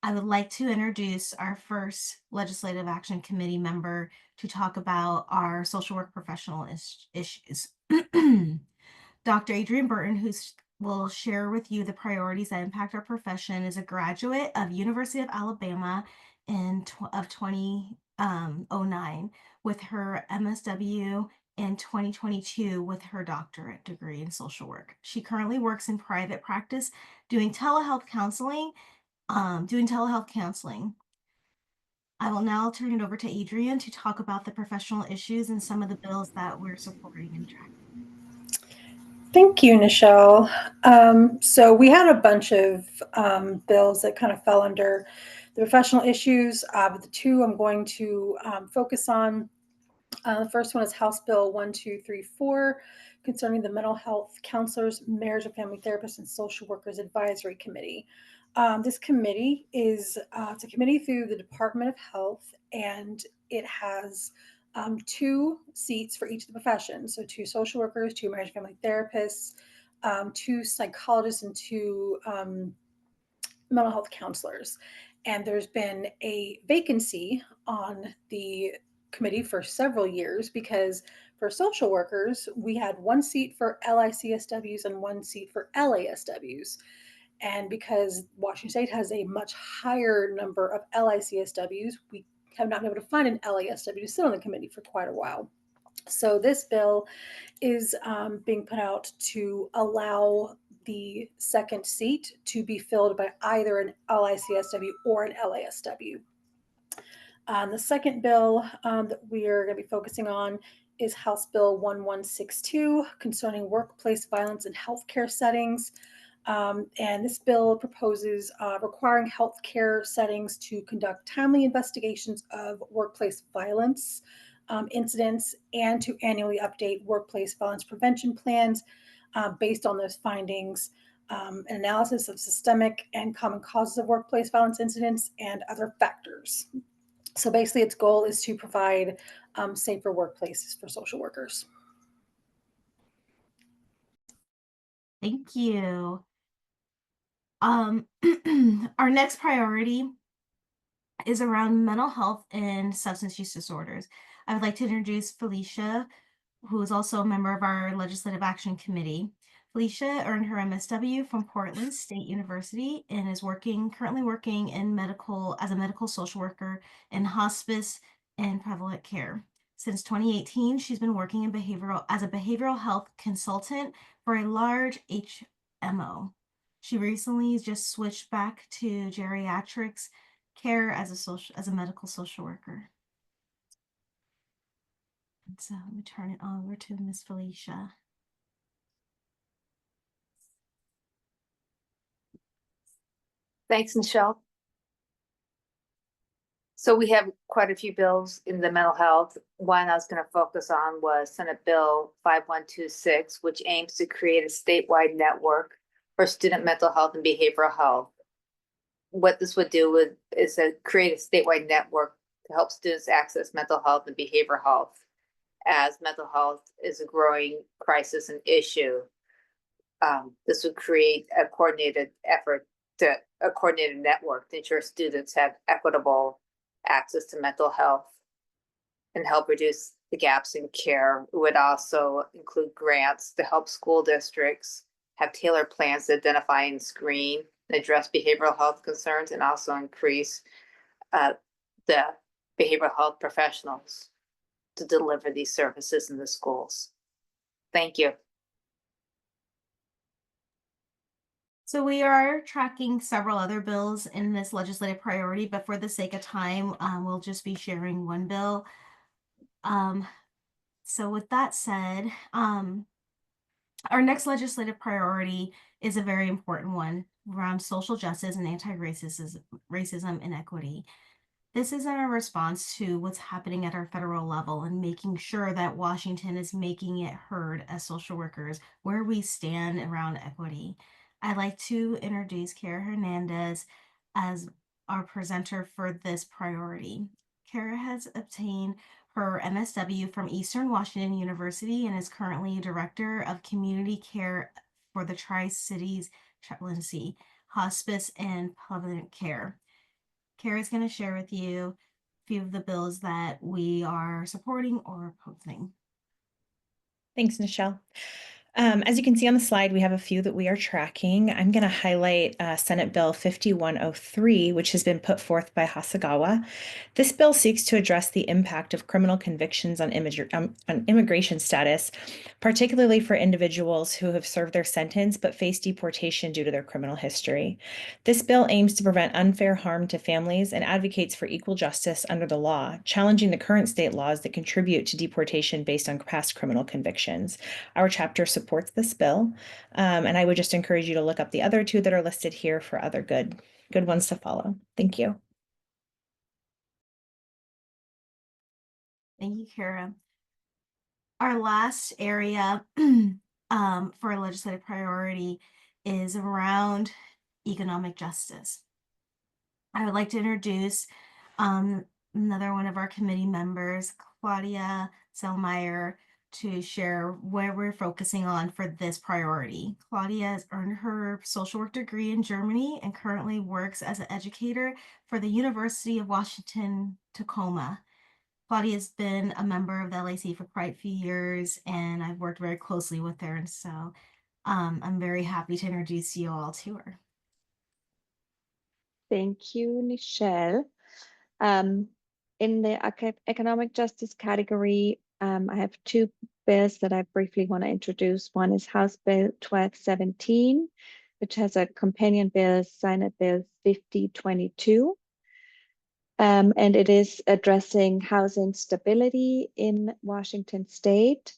S1: I would like to introduce our first Legislative Action Committee member to talk about our social work professional issues. Dr. Adrian Burton, who will share with you the priorities that impact our profession, is a graduate of University of Alabama in 2009 with her MSW in 2022 with her doctorate degree in social work. She currently works in private practice doing telehealth counseling. I will now turn it over to Adrian to talk about the professional issues and some of the bills that we're supporting and tracking.
S6: Thank you, Nichelle. So we had a bunch of bills that kind of fell under the professional issues. But the two I'm going to focus on. The first one is House Bill 1234 concerning the Mental Health Counselors, Marriage and Family Therapists, and Social Workers Advisory Committee. This committee is it's a committee through the Department of Health, and it has 2 seats for each of the professions. So 2 social workers, 2 marriage and family therapists, 2 psychologists, and 2 mental health counselors. And there's been a vacancy on the committee for several years because for social workers, we had 1 seat for LICSWs and 1 seat for LASWs. And because Washington State has a much higher number of LICSWs, we have not been able to find an LASW to sit on the committee for quite a while. So this bill is being put out to allow the second seat to be filled by either an LICSW or an LASW. The second bill that we are going to be focusing on is House Bill 1162 concerning workplace violence in healthcare settings. And this bill proposes requiring healthcare settings to conduct timely investigations of workplace violence incidents and to annually update workplace violence prevention plans based on those findings, an analysis of systemic and common causes of workplace violence incidents and other factors. So basically its goal is to provide safer workplaces for social workers.
S1: Thank you. Our next priority is around mental health and substance use disorders. I would like to introduce Felicia, who is also a member of our Legislative Action Committee. Felicia earned her MSW from Portland State University and is currently working in as a medical social worker in hospice and prevalent care. Since 2018, she's been working in as a behavioral health consultant for a large HMO. She recently just switched back to geriatrics care as a medical social worker. And so let me turn it over to Miss Felicia.
S7: Thanks, Nichelle. So we have quite a few bills in the mental health. One I was going to focus on was Senate Bill 5126, which aims to create a statewide network for student mental health and behavioral health. What this would do is to create a statewide network to help students access mental health and behavioral health, as mental health is a growing crisis and issue. This would create a coordinated network to ensure students have equitable access to mental health and help reduce the gaps in care. It would also include grants to help school districts have tailored plans to identify and screen and address behavioral health concerns, and also increase the behavioral health professionals to deliver these services in the schools. Thank you.
S1: So we are tracking several other bills in this legislative priority, but for the sake of time, we'll just be sharing one bill. So with that said, our next legislative priority is a very important one around social justice and anti-racism and equity. This is in our response to what's happening at our federal level and making sure that Washington is making it heard as social workers where we stand around equity. I'd like to introduce Kara Hernandez as our presenter for this priority. Kara has obtained her MSW from Eastern Washington University and is currently Director of Community Care for the Tri-Cities Chaplaincy, Hospice, and Prevalent Care. Kara is going to share with you a few of the bills that we are supporting or opposing.
S8: Thanks, Nichelle. As you can see on the slide, we have a few that we are tracking. I'm going to highlight Senate Bill 5103, which has been put forth by Hasegawa. This bill seeks to address the impact of criminal convictions on immigration status, particularly for individuals who have served their sentence but face deportation due to their criminal history. This bill aims to prevent unfair harm to families and advocates for equal justice under the law, challenging the current state laws that contribute to deportation based on past criminal convictions. Our chapter supports supports this bill. And I would just encourage you to look up the other two that are listed here for other good ones to follow. Thank you.
S1: Thank you, Kara. Our last area for a legislative priority is around economic justice. I would like to introduce another one of our committee members, Claudia Selmeyer, to share where we're focusing on for this priority. Claudia has earned her social work degree in Germany and currently works as an educator for the University of Washington, Tacoma. Claudia has been a member of the LAC for quite a few years, and I've worked very closely with her. And so I'm very happy to introduce you all to her.
S9: Thank you, Nichelle. In the economic justice category, I have two bills that I briefly want to introduce. One is House Bill 1217, which has a companion bill, Senate Bill 5022. And it is addressing housing stability in Washington State.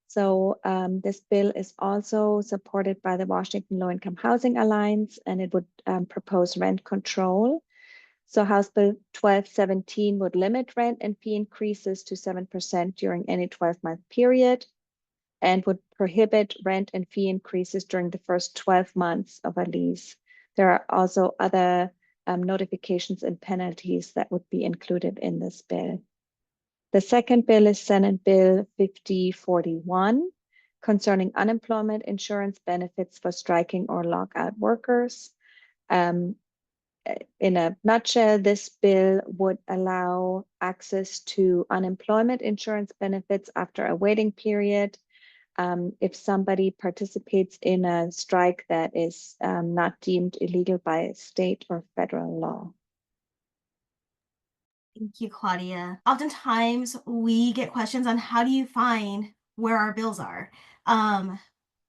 S9: So this bill is also supported by the Washington Low-Income Housing Alliance, and it would propose rent control. So House Bill 1217 would limit rent and fee increases to 7% during any 12-month period and would prohibit rent and fee increases during the first 12 months of a lease. There are also other notifications and penalties that would be included in this bill. The second bill is Senate Bill 5041 concerning unemployment insurance benefits for striking or lockout workers. In a nutshell, this bill would allow access to unemployment insurance benefits after a waiting period if somebody participates in a strike that is not deemed illegal by state or federal law.
S1: Thank you, Claudia. Oftentimes we get questions on how do you find where our bills are.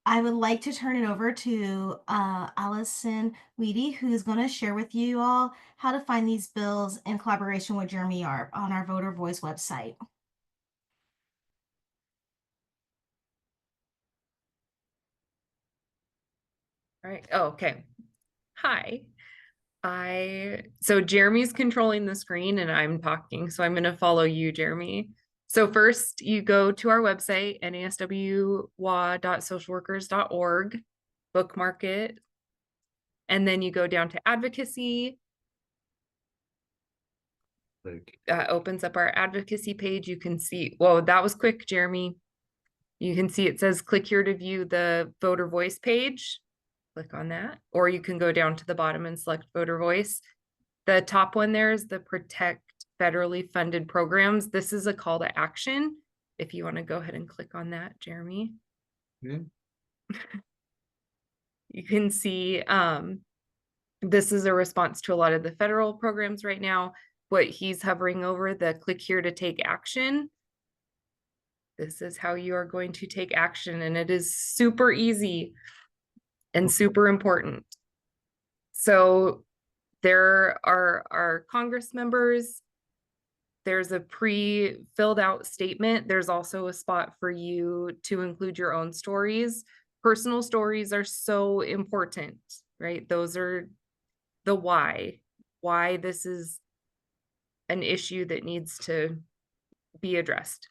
S1: I would like to turn it over to Allison Weedy, who's going to share with you all how to find these bills in collaboration with Jeremy Arp on our Voter Voice website.
S10: All right. Oh, okay. Hi. So Jeremy's controlling the screen and I'm talking, so I'm going to follow you, Jeremy. So first you go to our website, NASW-WA.socialworkers.org, bookmark it, and then you go down to advocacy. Opens up our advocacy page. You can see, whoa, that was quick, Jeremy. You can see it says click here to view the voter voice page. Click on that, or you can go down to the bottom and select voter voice. The top one there is the protect federally funded programs. This is a call to action. If you want to go ahead and click on that, Jeremy.
S2: Yeah.
S10: You can see this is a response to a lot of the federal programs right now. What he's hovering over, the click here to take action. This is how you are going to take action, and it is super easy and super important. So there are our Congress members. There's a pre-filled out statement. There's also a spot for you to include your own stories. Personal stories are so important, right? Those are the why this is an issue that needs to be addressed.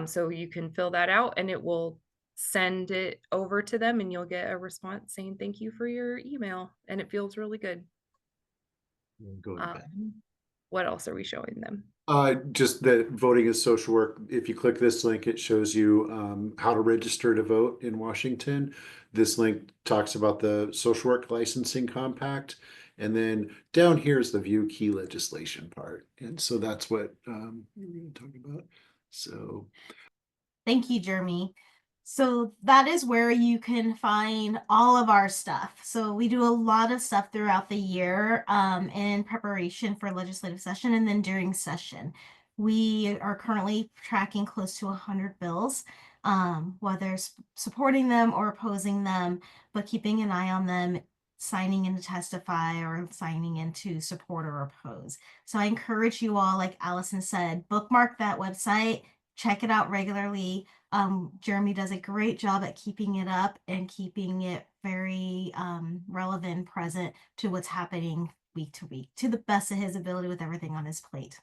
S10: So you can fill that out and it will send it over to them and you'll get a response saying thank you for your email, and it feels really good. What else are we showing them?
S2: Just that voting is social work. If you click this link, it shows you how to register to vote in Washington. This link talks about the social work licensing compact. And then down here is the view key legislation part. And so that's what we're going to talk about. So
S1: thank you, Jeremy. So that is where you can find all of our stuff. So we do a lot of stuff throughout the year in preparation for legislative session and then during session. We are currently tracking close to 100 bills, whether supporting them or opposing them, but keeping an eye on them, signing in to testify or signing in to support or oppose. So I encourage you all, like Allison said, bookmark that website, check it out regularly. Jeremy does a great job at keeping it up and keeping it very relevant and present to what's happening week to week, to the best of his ability with everything on his plate.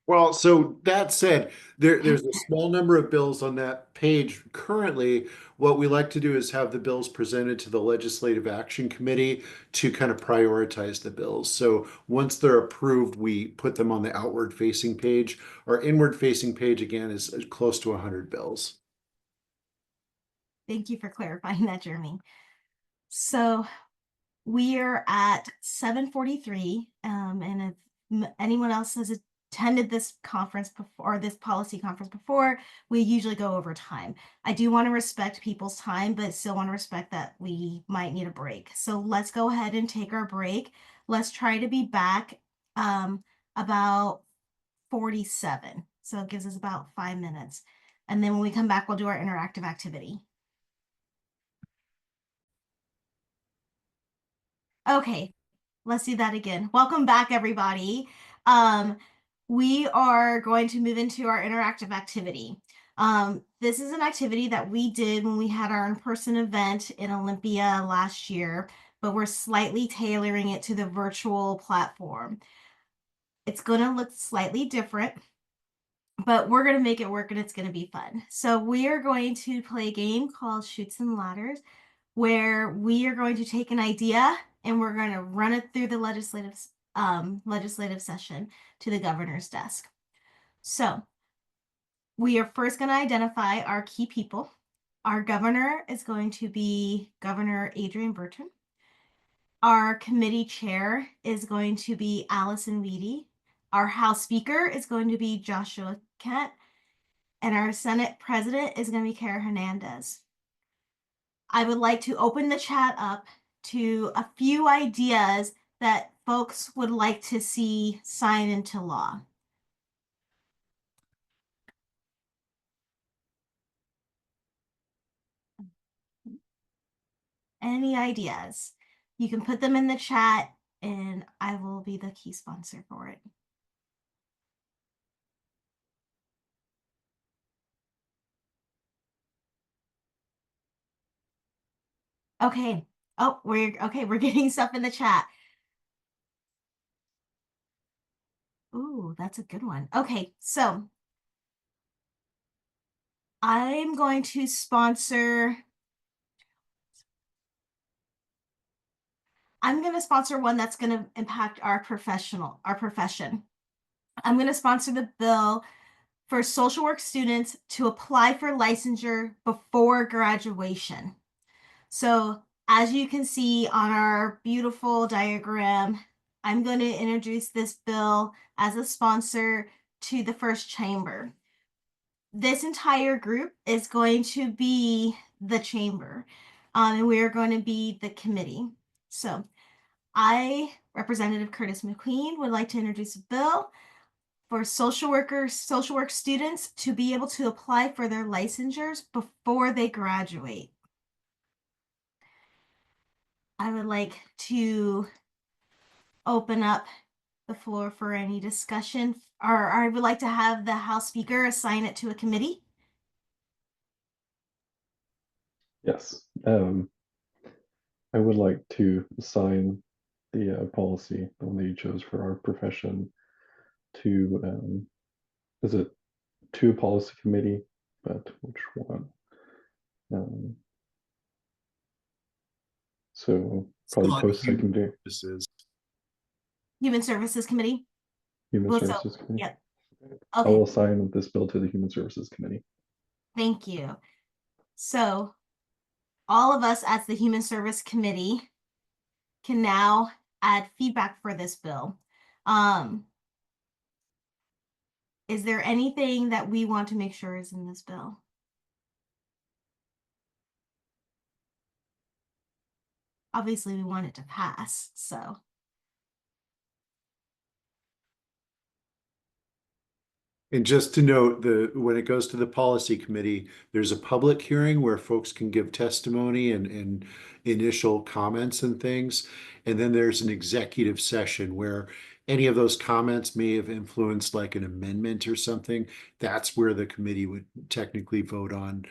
S2: Well, so that said, there's a small number of bills on that page currently. What we like to do is have the bills presented to the Legislative Action Committee to kind of prioritize the bills. So once they're approved, we put them on the outward facing page. Our inward facing page, again, is close to 100 bills.
S1: Thank you for clarifying that, Jeremy. So we are at 7:43, and if anyone else has attended this conference before, or this policy conference before, we usually go over time. I do want to respect people's time, but still want to respect that we might need a break. So let's go ahead and take our break. Let's try to be back about 47. So it gives us about 5 minutes. And then when we come back, we'll do our interactive activity. Okay, let's do that again. Welcome back, everybody. We are going to move into our interactive activity. This is an activity that we did when we had our in-person event in Olympia last year, but we're slightly tailoring it to the virtual platform. It's going to look slightly different, but we're going to make it work and it's going to be fun. So we are going to play a game called Chutes and Ladders, where we are going to take an idea and we're going to run it through the legislative session to the governor's desk. So we are first going to identify our key people. Our governor is going to be Governor Adrian Burton. Our committee chair is going to be Allison Weedy. Our House Speaker is going to be Joshua Kent. And our Senate President is going to be Kara Hernandez. I would like to open the chat up to a few ideas that folks would like to see sign into law. Any ideas? You can put them in the chat and I will be the key sponsor for it. Okay. Oh, we're getting stuff in the chat. Ooh, that's a good one. Okay, so I'm going to sponsor. I'm going to sponsor one that's going to impact our profession. I'm going to sponsor the bill for social work students to apply for licensure before graduation. So as you can see on our beautiful diagram, I'm going to introduce this bill as a sponsor to the first chamber. This entire group is going to be the chamber, and we are going to be the committee. So I, Representative Curtis McQueen, would like to introduce a bill for social work students to be able to apply for their licensures before they graduate. I would like to open up the floor for any discussion, or I would like to have the House Speaker assign it to a committee.
S3: Yes. I would like to assign the policy, the one that you chose for our profession, to is it to a policy committee, but which one? So probably post-secondary.
S2: This is
S1: Human Services Committee.
S3: Human
S1: Well,
S3: Services Committee.
S1: Yep.
S3: I
S1: Okay.
S3: will assign this bill to the Human Services Committee.
S1: Thank you. So all of us as the Human Service Committee can now add feedback for this bill. Is there anything that we want to make sure is in this bill? Obviously, we want it to pass, so.
S2: And just to note, when it goes to the policy committee, there's a public hearing where folks can give testimony and initial comments and things. And then there's an executive session where any of those comments may have influenced like an amendment or something, that's where the committee would technically vote on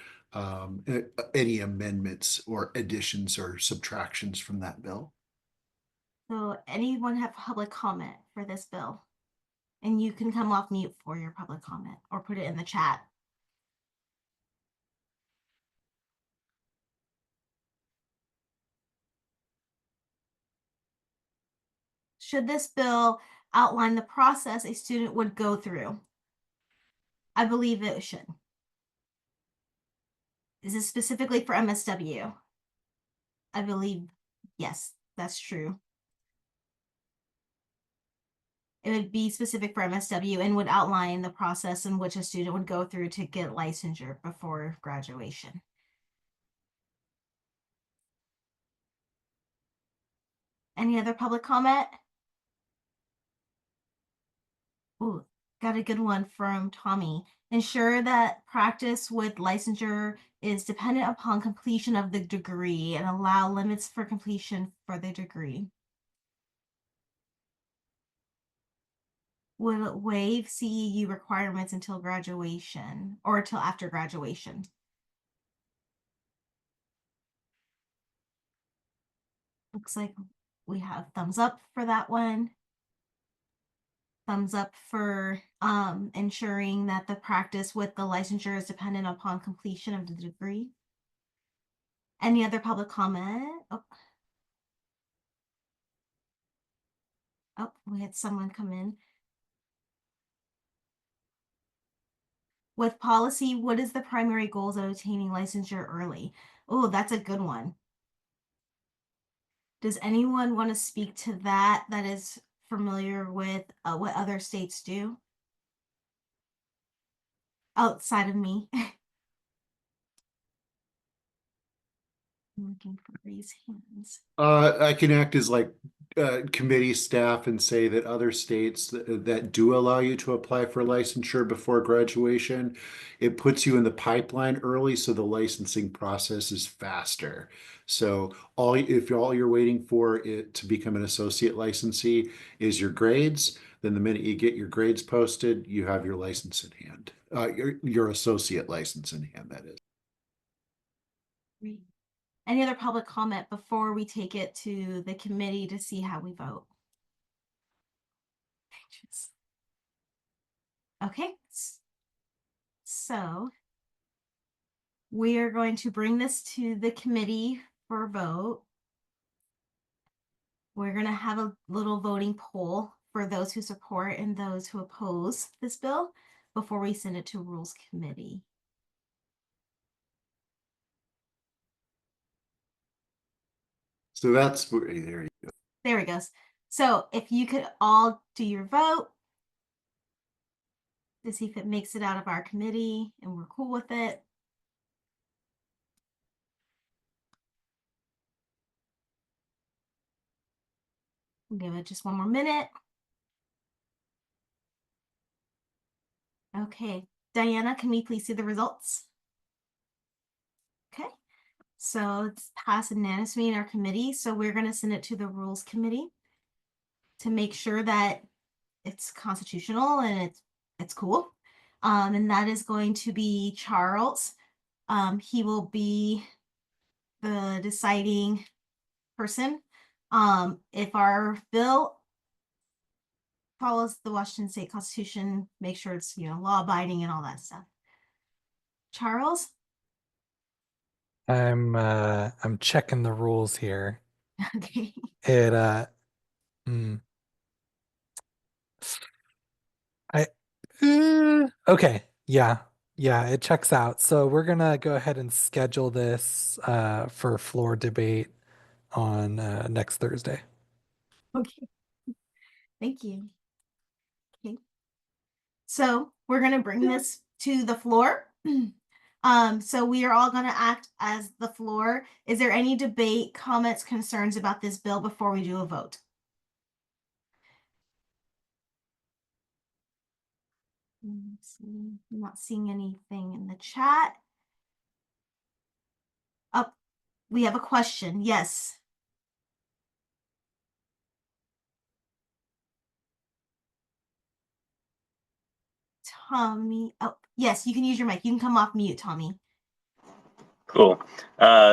S2: any amendments or additions or subtractions from that bill.
S1: So anyone have public comment for this bill? And you can come off mute for your public comment or put it in the chat. Should this bill outline the process a student would go through? I believe it should. Is this specifically for MSW? I believe, yes, that's true. It would be specific for MSW and would outline the process in which a student would go through to get licensure before graduation. Any other public comment? Ooh, got a good one from Tommy. Ensure that practice with licensure is dependent upon completion of the degree and allow limits for completion for the degree. Would waive CEU requirements until graduation or until after graduation. Looks like we have thumbs up for that one. Thumbs up for ensuring that the practice with the licensure is dependent upon completion of the degree. Any other public comment? Oh, we had someone come in. With policy, what is the primary goals of obtaining licensure early? Oh, that's a good one. Does anyone want to speak to that is familiar with what other states do? Outside of me. I'm looking for raise hands.
S2: I can act as like committee staff and say that other states that do allow you to apply for licensure before graduation, it puts you in the pipeline early, so the licensing process is faster. So if all you're waiting for it to become an associate licensee is your grades, then the minute you get your grades posted, you have your license in hand. Your associate license in hand, that is.
S1: Great. Any other public comment before we take it to the committee to see how we vote? Okay, so we are going to bring this to the committee for a vote. We're going to have a little voting poll for those who support and those who oppose this bill before we send it to Rules Committee.
S2: So that's where there you go.
S1: There it goes. So if you could all do your vote to see if it makes it out of our committee and we're cool with it. We'll give it just one more minute. Okay, Diana, can we please see the results? Okay, so it's passed unanimously in our committee. So we're going to send it to the Rules Committee to make sure that it's constitutional and it's cool. And that is going to be Charles. He will be the deciding person. If our bill follows the Washington State Constitution, make sure it's, law abiding and all that stuff. Charles?
S11: I'm checking the rules here.
S1: Okay.
S11: It okay, yeah, it checks out. So we're gonna go ahead and schedule this for floor debate on next Thursday.
S1: Okay. Thank you. Okay. So we're gonna bring this to the floor. So we are all gonna act as the floor. Is there any debate, comments, concerns about this bill before we do a vote? I'm not seeing anything in the chat. Oh, we have a question. Yes. Tommy. Oh, yes, you can use your mic. You can come off mute, Tommy.
S12: Cool.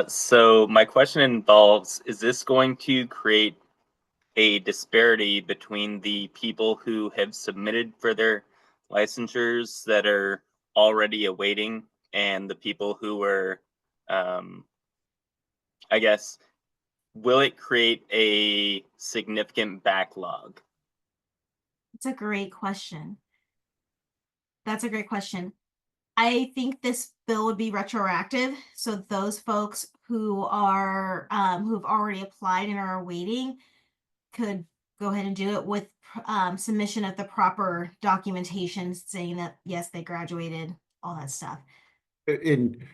S12: So my question involves, is this going to create a disparity between the people who have submitted for their licensures that are already awaiting and the people who are, I guess, will it create a significant backlog?
S1: It's a great question. That's a great question. I think this bill would be retroactive. So those folks who are who've already applied and are waiting could go ahead and do it with submission of the proper documentation saying that yes, they graduated, all that stuff.
S2: In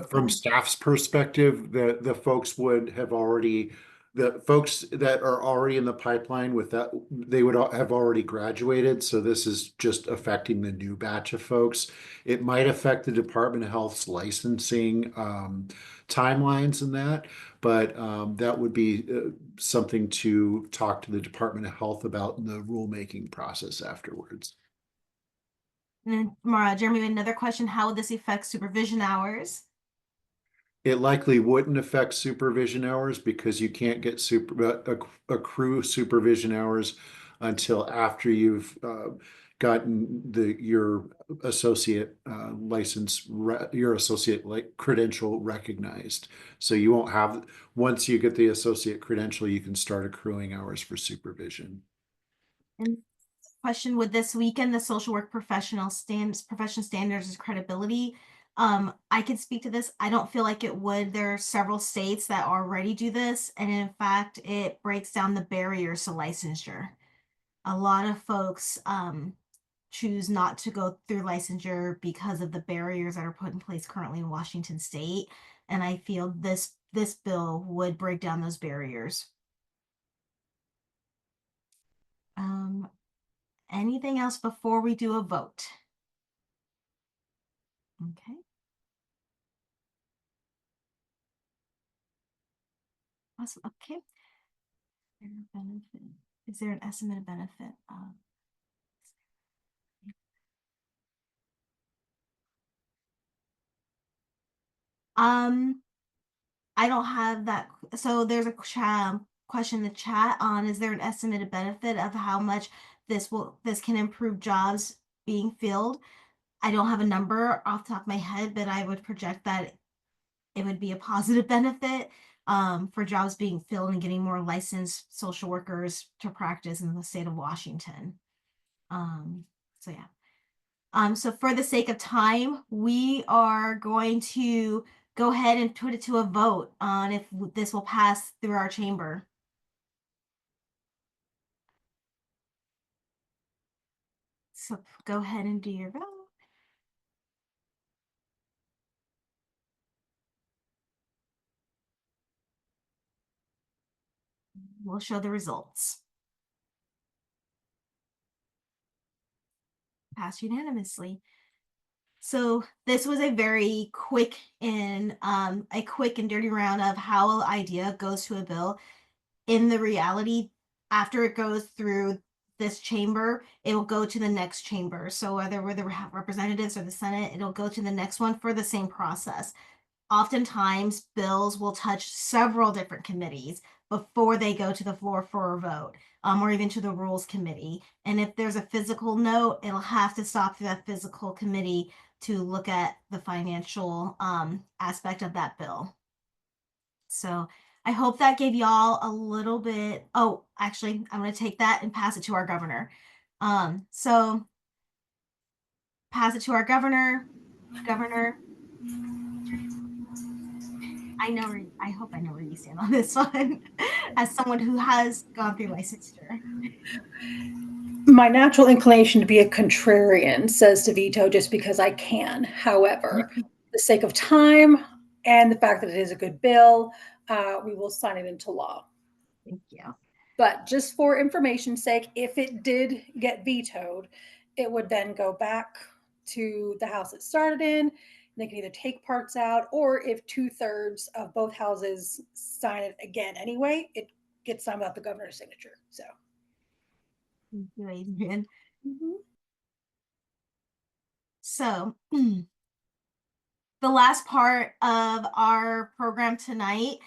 S2: from staff's perspective, the folks would have already, the folks that are already in the pipeline with that, they would have already graduated. So this is just affecting the new batch of folks. It might affect the Department of Health's licensing timelines and that, but that would be something to talk to the Department of Health about in the rulemaking process afterwards.
S1: And then Mara, Jeremy, another question: how would this affect supervision hours?
S2: It likely wouldn't affect supervision hours because you can't get accrue supervision hours until after you've gotten your associate license, your associate credential recognized. So you won't have, once you get the associate credential, you can start accruing hours for supervision.
S1: And question: would this weaken the social work profession standards and credibility? I can speak to this. I don't feel like it would. There are several states that already do this, and in fact, it breaks down the barriers to licensure. A lot of folks choose not to go through licensure because of the barriers that are put in place currently in Washington State, and I feel this bill would break down those barriers. Anything else before we do a vote? Okay. Awesome. Okay. Benefit. Is there an estimated benefit of? I don't have that. So there's a question in the chat on, is there an estimated benefit of how much this can improve jobs being filled? I don't have a number off the top of my head, but I would project that it would be a positive benefit for jobs being filled and getting more licensed social workers to practice in the state of Washington. So yeah. So for the sake of time, we are going to go ahead and put it to a vote on if this will pass through our chamber. So go ahead and do your vote. We'll show the results. Passed unanimously. So this was a very quick and dirty round of how an idea goes to a bill. In the reality, after it goes through this chamber, it will go to the next chamber. So whether we're the representatives or the Senate, it'll go to the next one for the same process. Oftentimes, bills will touch several different committees before they go to the floor for a vote, or even to the Rules Committee. And if there's a physical note, it'll have to stop through that physical committee to look at the financial aspect of that bill. So I hope that gave y'all a little bit. Oh, actually, I'm going to take that and pass it to our governor. So pass it to our governor. Governor, I hope I know where you stand on this one as someone who has gone through licensure.
S6: My natural inclination to be a contrarian says to veto just because I can. However, for the sake of time and the fact that it is a good bill, we will sign it into law.
S1: Thank you.
S6: But just for information's sake, if it did get vetoed, it would then go back to the house it started in. They can either take parts out, or if 2/3 of both houses sign it again anyway, it gets signed without the governor's signature. So.
S1: Thank you, Adrian. So the last part of our program tonight,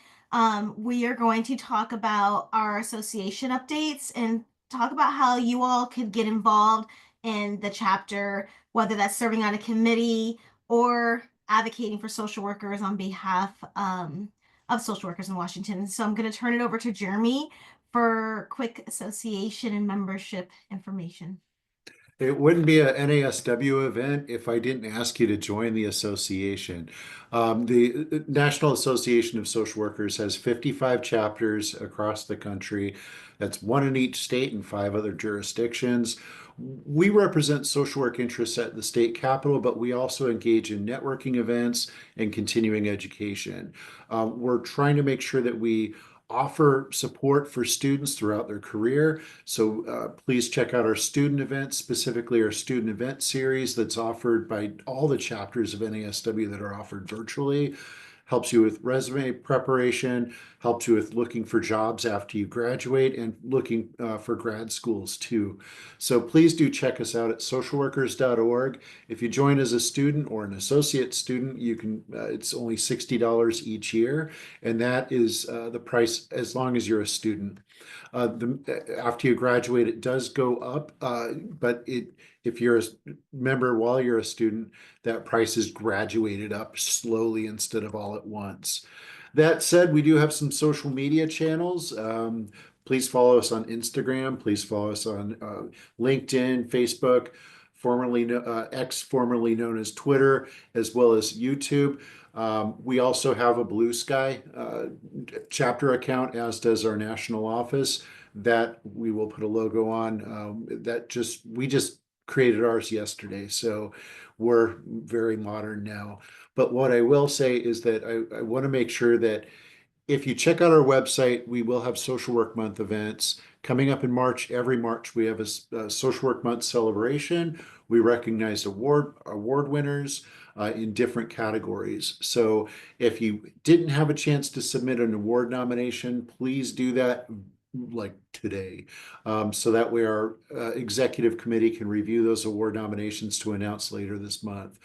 S1: we are going to talk about our association updates and talk about how you all could get involved in the chapter, whether that's serving on a committee or advocating for social workers on behalf of social workers in Washington. So I'm going to turn it over to Jeremy for quick association and membership information.
S2: It wouldn't be a NASW event if I didn't ask you to join the association. The National Association of Social Workers has 55 chapters across the country. That's one in each state and 5 other jurisdictions. We represent social work interests at the state capitol, but we also engage in networking events and continuing education. We're trying to make sure that we offer support for students throughout their career. So please check out our student events, specifically our student event series that's offered by all the chapters of NASW that are offered virtually. Helps you with resume preparation, helps you with looking for jobs after you graduate, and looking for grad schools too. So please do check us out at socialworkers.org. If you join as a student or an associate student, you can. It's only $60 each year, and that is the price as long as you're a student. After you graduate, it does go up, but if you're a member while you're a student, that price is graduated up slowly instead of all at once. That said, we do have some social media channels. Please follow us on Instagram. Please follow us on LinkedIn, Facebook, formerly X, formerly known as Twitter, as well as YouTube. We also have a Blue Sky chapter account, as does our national office, that we will put a logo on. We just created ours yesterday, so we're very modern now. But what I will say is that I want to make sure that if you check out our website, we will have Social Work Month events coming up in March. Every March, we have a Social Work Month celebration. We recognize award winners in different categories. So if you didn't have a chance to submit an award nomination, please do that like today. So that way our executive committee can review those award nominations to announce later this month.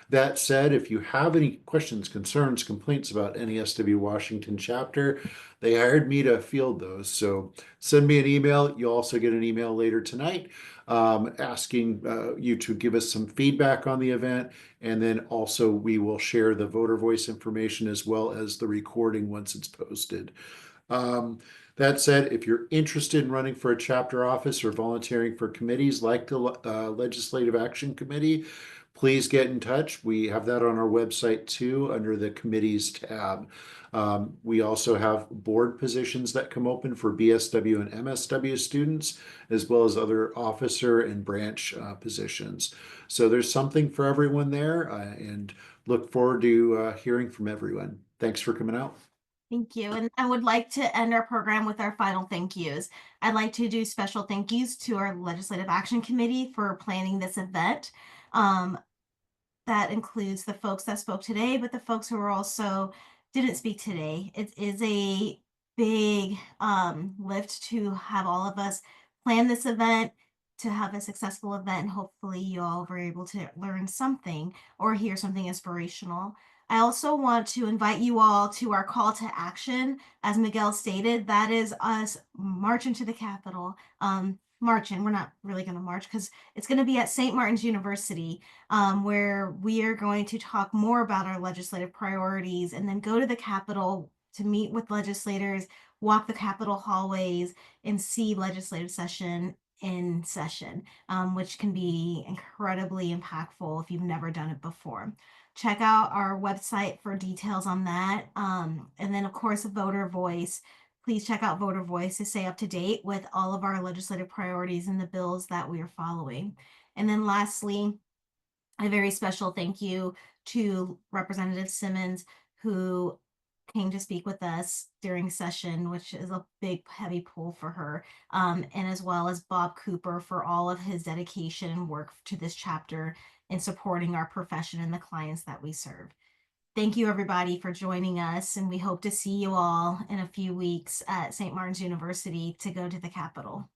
S2: That said, if you have any questions, concerns, complaints about NASW Washington chapter, they hired me to field those. So send me an email. You'll also get an email later tonight asking you to give us some feedback on the event. And then also we will share the voter voice information as well as the recording once it's posted. That said, if you're interested in running for a chapter office or volunteering for committees like the Legislative Action Committee, please get in touch. We have that on our website too, under the committees tab. We also have board positions that come open for BSW and MSW students, as well as other officer and branch positions. So there's something for everyone there, and look forward to hearing from everyone. Thanks for coming out.
S1: Thank you. And I would like to end our program with our final thank yous. I'd like to do special thank yous to our Legislative Action Committee for planning this event. That includes the folks that spoke today, but the folks who also didn't speak today. It is a big lift to have all of us plan this event, to have a successful event, and hopefully you all were able to learn something or hear something inspirational. I also want to invite you all to our call to action. As Miguel stated, that is us marching to the Capitol. Marching, we're not really going to march because it's going to be at St. Martin's University, where we are going to talk more about our legislative priorities and then go to the Capitol to meet with legislators, walk the Capitol hallways, and see legislative session in session, which can be incredibly impactful if you've never done it before. Check out our website for details on that. And then, of course, Voter Voice. Please check out Voter Voice to stay up to date with all of our legislative priorities and the bills that we are following. And then lastly, a very special thank you to Representative Simmons, who came to speak with us during session, which is a big, heavy pull for her, and as well as Bob Cooper for all of his dedication and work to this chapter in supporting our profession and the clients that we serve. Thank you, everybody, for joining us, and we hope to see you all in a few weeks at St. Martin's University to go to the Capitol.